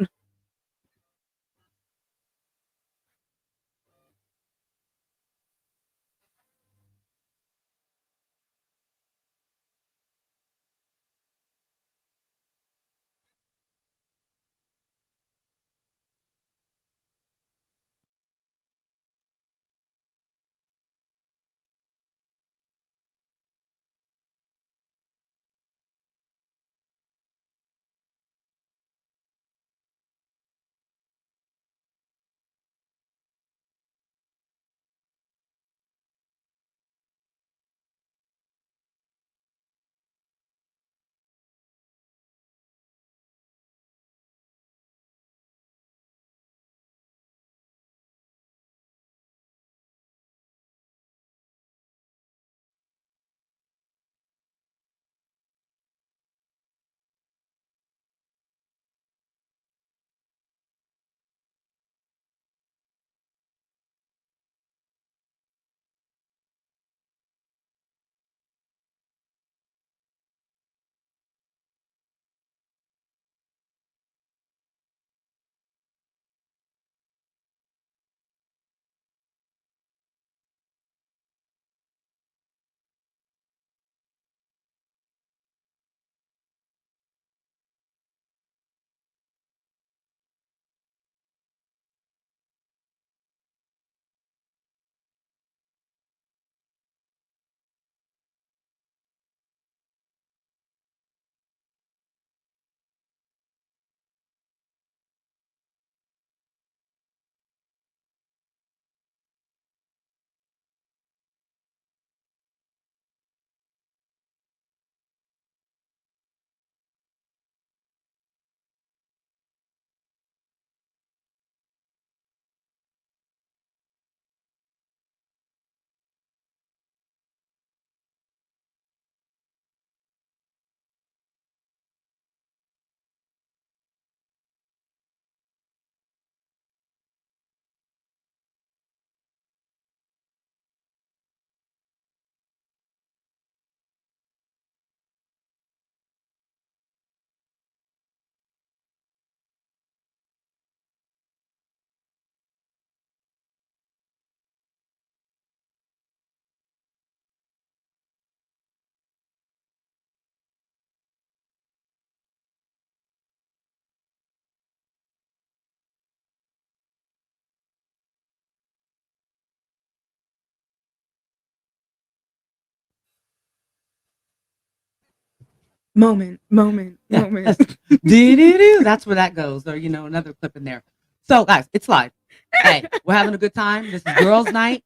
Moment. That's doo-doo-doo. That's where that goes. Or another clip in there. So guys, it's live. Hey, we're having a good time. This is girls' night.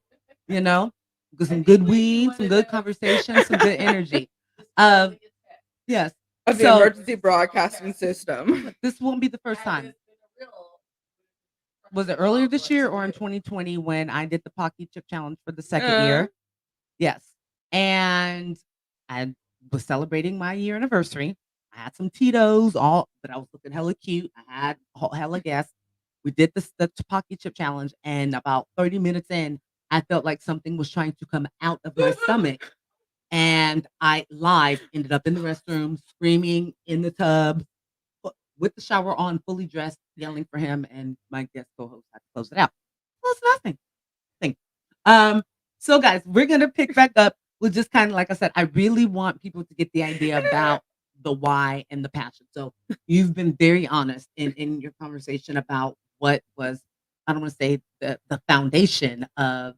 Some good weed, some good conversation, some good energy. Yes. Of the emergency broadcasting system. This won't be the first time. Was it earlier this year or in 2020 when I did the Pocky Chip Challenge for the second year? Yes. And I was celebrating my year anniversary. I had some Tito's, but I was looking hella cute. I had hella guests. We did the Pocky Chip Challenge, and about 30 minutes in, I felt like something was trying to come out of my stomach. And I ended up in the restroom, screaming in the tub, with the shower on, fully dressed, yelling for him, and my guest co-host had to close it out. Well, it's nothing. So guys, we're gonna pick back up with just kind of like I said, I really want people to get the idea about the why and the passion. So you've been very honest in your conversation about what was, I don't want to say the foundation of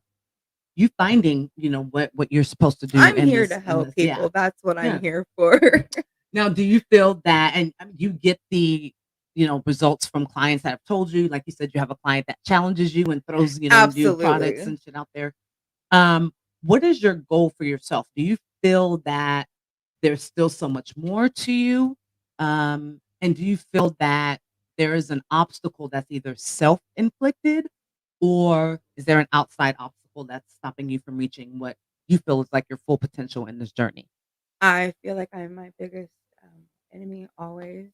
you finding, what you're supposed to do. I'm here to help people. That's what I'm here for. Now, do you feel that, and you get the, results from clients that have told you, like you said, you have a client that challenges you and throws, new products and shit out there. What is your goal for yourself? Do you feel that there's still so much more to you? And do you feel that there is an obstacle that's either self-inflicted, or is there an outside obstacle that's stopping you from reaching what you feel is like your full potential in this journey? I feel like I'm my biggest enemy always.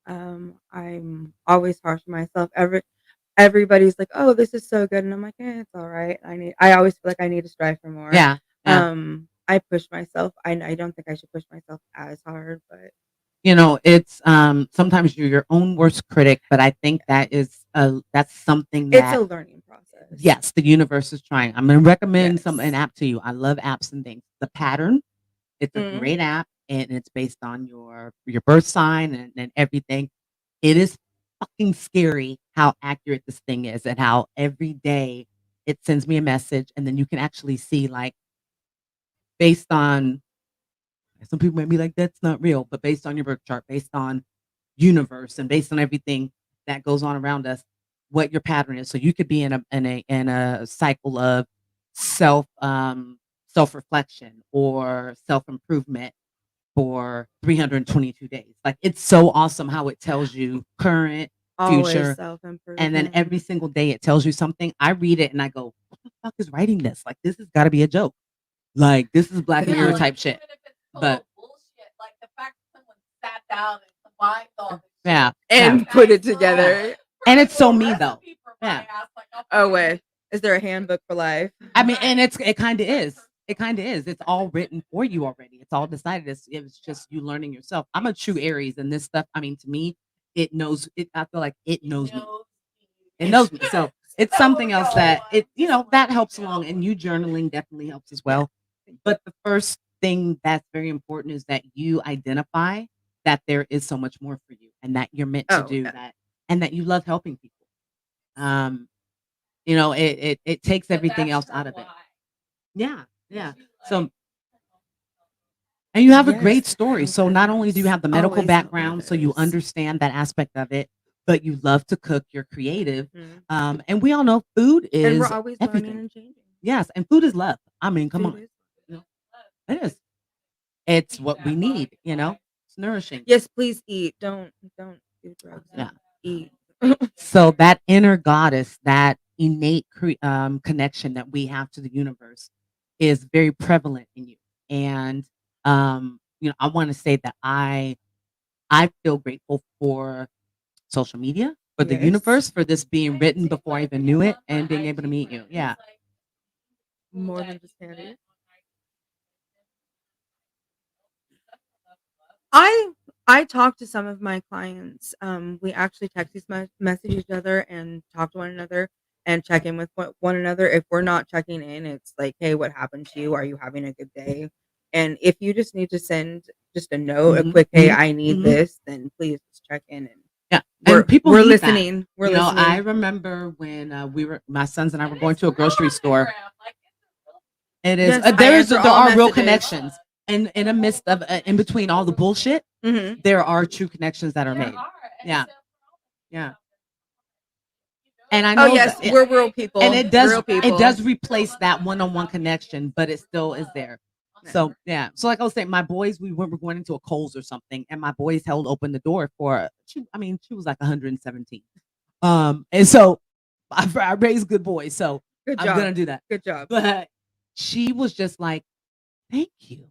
I'm always harsh on myself. Everybody's like, "Oh, this is so good," and I'm like, it's all right. I always feel like I need to strive for more. Yeah. I push myself. I don't think I should push myself as hard, but It's sometimes you're your own worst critic, but I think that's something it's a that, learning process. yes, the universe is trying. I'm going to recommend an Yes. app to you. I love apps and things. The Pattern, it's a Mhm. great app, and it's based on your birth sign and everything. It is fucking scary how accurate this thing is, and how every day it sends me a message, and then you can actually see, like, based on, some people might be like, that's not real, but based on your birth chart, based on universe, and based on everything that goes on around us, what your pattern is. So you could be in a cycle of self reflection or self improvement for 322 days. Like, it's so awesome how it tells you current, Always future, self-improvement. and then every single day it tells you something. I read it and I go, what the fuck is writing this? Like, this has got to be a joke. Like, this is Black Mirror type shit. Even if it's total But bullshit, like the fact that someone sat down and combined all this yeah, and yeah. put it together. And it's so me though. recipe for my Yeah. ass, like, I'll Oh fucking wait, is there a handbook for life? I mean, and it kind of is. It kind of is. It's all written for you already. It's all decided. It's just you learning yourself. I'm a true Aries, and this stuff, I mean, to me, it knows it. I feel like it knows me. It knows me. So it's something else that that helps along, and you journaling definitely helps as well. But the first thing that's very important is that you identify that there is so much more for you, and that you're meant to do that, and that you love helping people. It takes everything else out of it. Yeah. Yeah. So, and you have a great story. So not only do you have the medical Always background, so you others. understand that aspect of it, but you love to cook, you're creative. And we all know food is And we're always everything. learning and changing. Yes, and food is love. I mean, come Food on. is- It is. It's what we need, It's nourishing. Yes, please eat. Don't do drugs. Yeah. Eat. So that inner goddess, that innate connection that we have to the universe is very prevalent in you. And I want to say that I feel grateful for social media, for the Yes. universe, for this being written before I even knew it, and being able to meet you. Yeah. More than just candy. I talk to some of my clients. We actually message each other and talk to one another and check in with one another. If we're not checking in, it's like, hey, what happened to you? Are you having a good day? And if you just need to send just a note, a quick, hey, I need this, then please just check in. And Yeah, we're and people we're need that. listening. We're listening. I remember when my sons and I were going to a grocery store. It is. Yes, there are real connections, and in the midst of in between all the bullshit, there are true connections that are made. Yeah, yeah. And I know. Oh yes, we're real people, and it does. Real people. It does replace that one-on-one connection, but it still is there. So yeah. So like I was saying, my boys, we were going into a Kohl's or something, and my boys held open the door for. She was like 117. And so I raised good boys, so Good job. I'm gonna do that. Good job. But she was just like, thank you.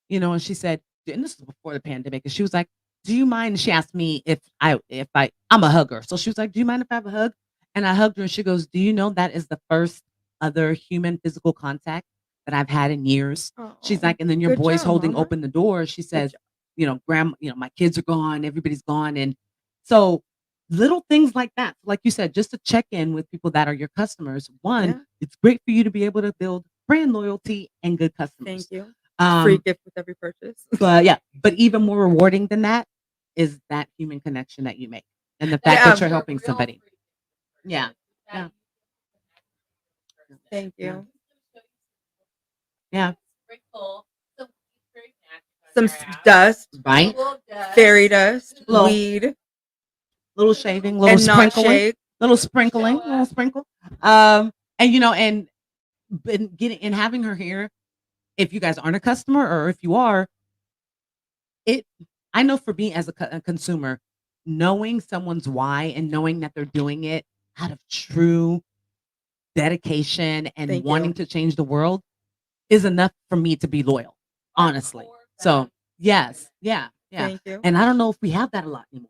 And she said, and this was before the pandemic, and she was like, do you mind? And she asked me if I'm a hugger. So she was like, do you mind if I have a hug? And I hugged her, and she goes, do you know that is the first other human physical contact that I've had in years? She's like, and then your Good boy's job, holding Mama. open the door. She says, grandma, my kids are gone, everybody's gone. And so little things like that, like you said, just to check in with people that are your customers. One, it's great for you to be able to build brand loyalty and good customers. Thank you. Free gift with every purchase. But even more rewarding than that is that human connection that you make, and the fact that you're helping somebody. Yeah. Thank you. Yeah. Some dust, right? Fairy dust, Little- weed, Little shaving, little and not sprinkling, shake. little sprinkle. And and having her here. If you guys aren't a customer, or if you are, I know for me as a consumer, knowing someone's why and knowing that they're doing it out of true dedication and Thank wanting you. to change the world, is enough for me to be loyal, honestly. So yes, yeah. Thank you. And I don't know if we have that a lot anymore.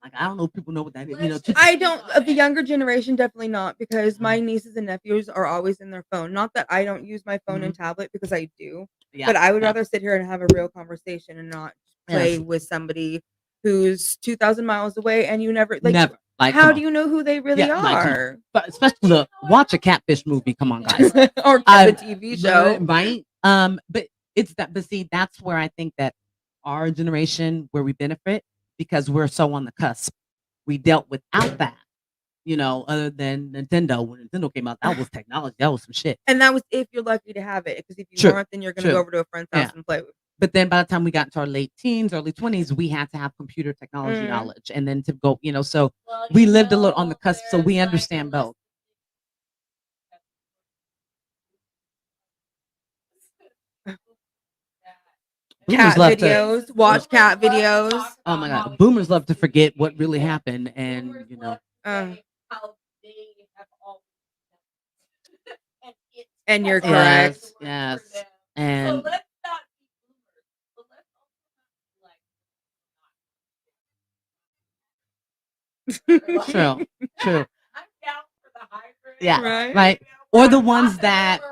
Like, I don't know if people know what that is. You know, I don't. Of the younger generation, definitely not, because my nieces and nephews are always in their phone. Not that I don't use my phone and tablet, because I do, yeah, but I would yeah. rather sit here and have a real conversation and not play Yes. with somebody who's 2,000 miles away and you never like. Never. Like, how come do on. you know who they really Yeah, like, come on. are? But especially, look, watch a catfish movie. Come on, guys. Or the TV show. Right? But it's that. But see, that's where I think that our generation, where we benefit, because we're so on the cusp. We dealt without that, you know, other than Nintendo. When Nintendo came out, that was technology. That was some shit. And that was if you're lucky to have it, because if you True, weren't, then you're going to true. go over to a friend's house Yeah. and play with. But then by the time we got into our late teens, early 20s, we had to have computer technology knowledge. And then to go, you know, so we lived a little on the cusp, so we understand both. Cat videos, watch cat videos. Oh my God. Boomers love to forget what really happened. And, you know. And you're correct. Yes. And So let's not be boomers, but let's also not be like true. I'm down for the hybrid. Yeah. Right. Or the ones that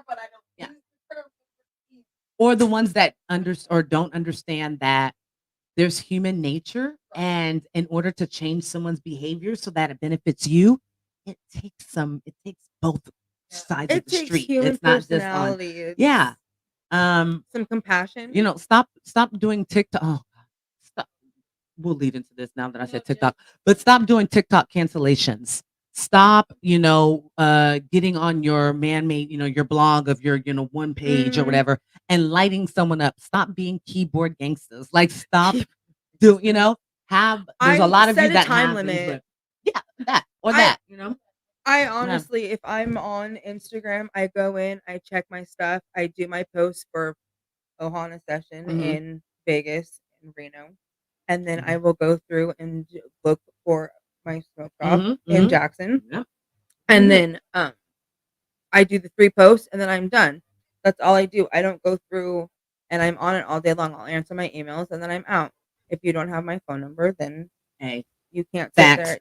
or the ones that don't understand that there's human nature, and in order to change someone's behavior so that it benefits you, it takes both sides of the street. Human It's not just personality. some compassion. You know, stop doing TikTok. Oh, stop. We'll lead into this now that I said TikTok, but stop doing TikTok cancellations. Stop, you know, getting on your man-made, you know, your blog of your, you know, one page or whatever, and lighting someone up. Stop being keyboard gangsters. Like, stop you know, there's a lot of you that time have limit. That, you know. I honestly, if I'm on Instagram, I go in, I check my stuff, I do my posts for Ohana session in Vegas and Reno, and then I will go through and look for my smoke shop in Jackson, and then I do the 3 posts, and then I'm done. That's all I do. I don't go through and I'm on it all day long. I'll answer my emails, and then I'm out. If you don't have my phone number, then hey, you can't sit there.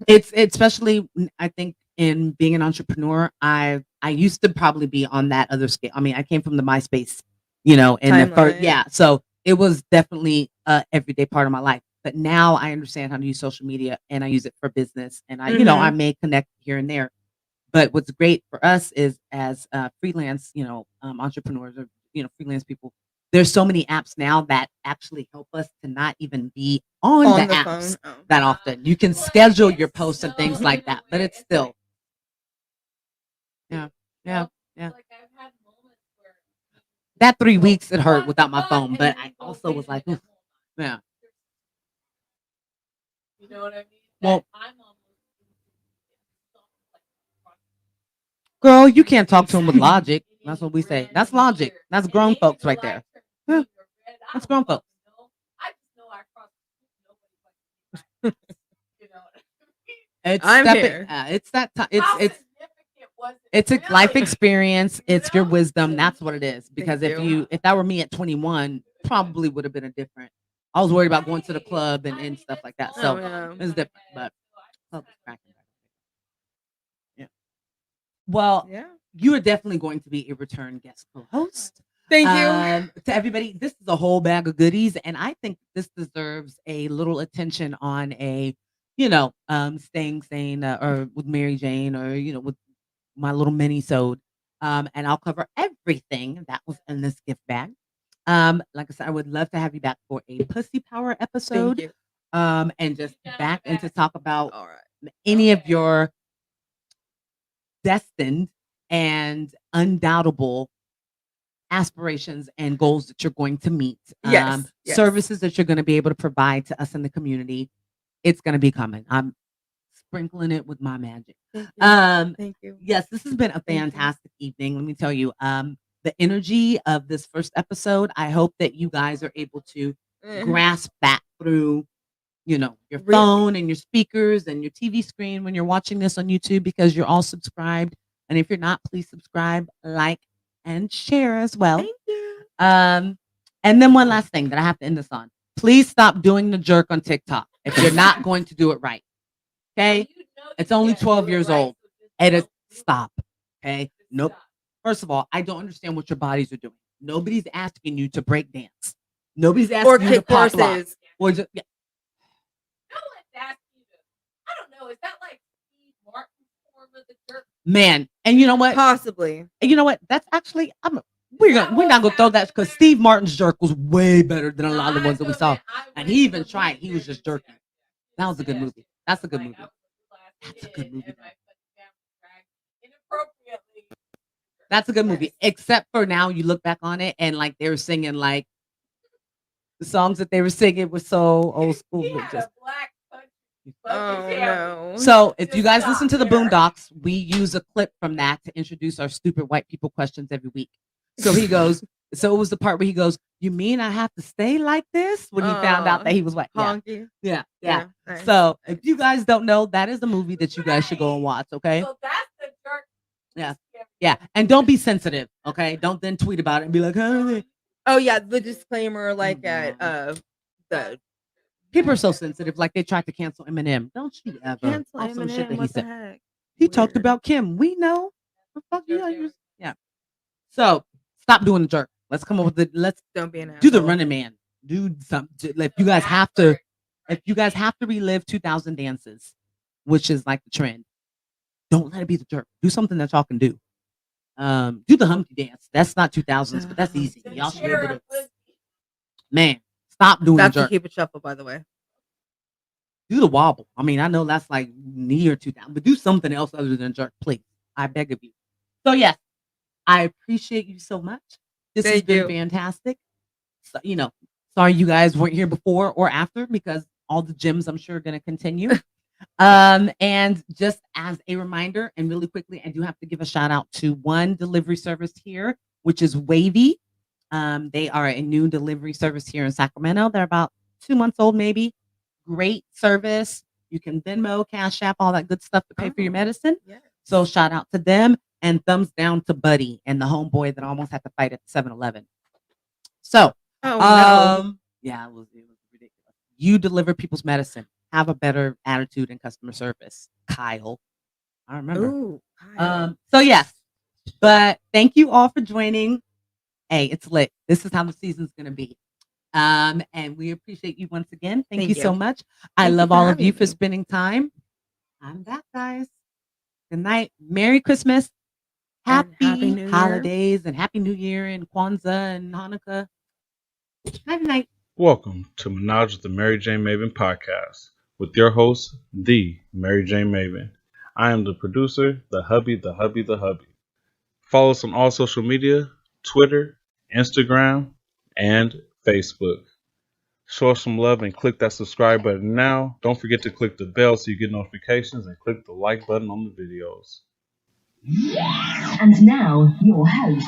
It's especially, I think, in being an entrepreneur, I used to probably be on that other scale. I mean, I came from the MySpace, you know, and the first, so it was definitely a everyday part of my life. But now I understand how to use social media, and I use it for business, and I, you know, I may connect here and there. But what's great for us is, as freelance, you know, entrepreneurs, or, you know, freelance people, there's so many apps now that actually help us to not even be on the apps that often. You can schedule your posts and things like that, but it's still, yeah. That 3 weeks, it hurt without my phone, but I also was like, oof, yeah. You know what I mean? Well, girl, you can't talk to him with logic. That's what we say. That's logic. That's grown folks right there. Yeah. That's grown folks. I just know I crossed. I'm here. It's that time. It's a life experience. It's your wisdom. That's what it is. Because if that were me at 21, probably would have been a different. I was worried about going to the club and stuff like that. So it's different. But yeah. Well, you are definitely going to be a return guest co-host. Thank you. To everybody. This is a whole bag of goodies, and I think this deserves a little attention on a, you know, staying sane, or with MariJayne, or, you know, with my little mini-sode. And I'll cover everything that was in this gift bag. Like I said, I would love to have you back for a pussy power episode. Thank you. And just back and to talk about any of your destined and undoubtable aspirations and goals that you're going to meet. Yes. Services that you're going to be able to provide to us in the community. It's going to be coming. I'm sprinkling it with my magic. Thank you. Yes, this has been a fantastic evening. Let me tell you, the energy of this first episode, I hope that you guys are able to grasp that through, you know, your phone and your speakers and your TV screen when you're watching this on YouTube, because you're all subscribed. And if you're not, please subscribe, like, and share as well. Thank you. And then one last thing that I have to end this on. Please stop doing the jerk on TikTok if you're not going to do it right. Okay? It's only 12 years old. And it's stop. Okay? Nope. First of all, I don't understand what your bodies are doing. Nobody's asking you to break dance. Nobody's asking Or you to kick pop lock. horses. Or just, yeah. No one's asking you to. I don't know. Is that like Steve Martin's form of the jerk? Man, and you know what? Possibly. And you know what? That's actually we're not gonna throw that because Steve Martin's jerk was way better than a lot of the ones that we saw. And he even tried. He was just jerking. That was a good movie. That's a good movie. That's a good movie. That's a good movie. Except for now, you look back on it and like they were singing like the songs that they were singing was so old school. Oh no. So if you guys listen to the Boondocks, we use a clip from that to introduce our stupid white people questions every week. So he goes, so it was the part where he goes, "You mean I have to stay like this?" When he found out that he was white. Honky. Yeah. Nice. So if you guys don't know, that is a movie that you guys should go and watch, okay? So that's the jerk. Yeah. And don't be sensitive, okay? Don't then tweet about it and be like, Oh yeah, the disclaimer like at the people are so sensitive, like they tried to cancel Eminem. Don't you ever cancel off some shit Eminem. that he What the said. heck? He talked Weird. about Kim. We know. The fuck you. Yeah. So stop doing the jerk. Let's come up with let's Don't be an do the asshole. Running Man. Do something. Like you guys have to. If you guys have to relive 2000 dances, which is like the trend, don't let it be the jerk. Do something that y'all can do. Do the Humpty dance. That's not 2000s, but that's easy. Y'all should be able to. Man, stop doing That's the to jerk. keep it shuffle, by the way. Do the wobble. I mean, I know that's like near 2000, but do something else other than jerk, please. I beg of you. So yes, I appreciate you so much. This has Thank been you. fantastic. So, sorry you guys weren't here before or after because all the gyms I'm sure are going to continue. And just as a reminder, and really quickly, I do have to give a shout out to one delivery service here, which is Wavy. They are a new delivery service here in Sacramento. They're about 2 months old, maybe. Great service. You can Venmo, Cash App, all that good stuff to pay for your medicine. Yes. So shout out to them and thumbs down to Buddy and the homeboy that almost had to fight at 7-Eleven. So, yeah, it was ridiculous. You deliver people's medicine. Have a better attitude and customer service, Kyle. I remember. Ooh, Kyle. So yes, but thank you all for joining. Hey, it's lit. This is how the season's gonna be. And we appreciate you once again. Thank you so much. I Thank you love for all of having you for me. spending time. I'm back, guys. Good night. Merry Christmas. And Happy Happy New Year. holidays and Happy New Year and Kwanzaa and Hanukkah. Night night. Welcome to Menage with the MariJayne Maven podcast with your host, the MariJayne Maven. I am the producer, the hubby. Follow us on all social media, Twitter, Instagram, and Facebook. Show us some love and click that subscribe button now. Don't forget to click the bell so you get notifications and click the like button on the videos. And now, your host,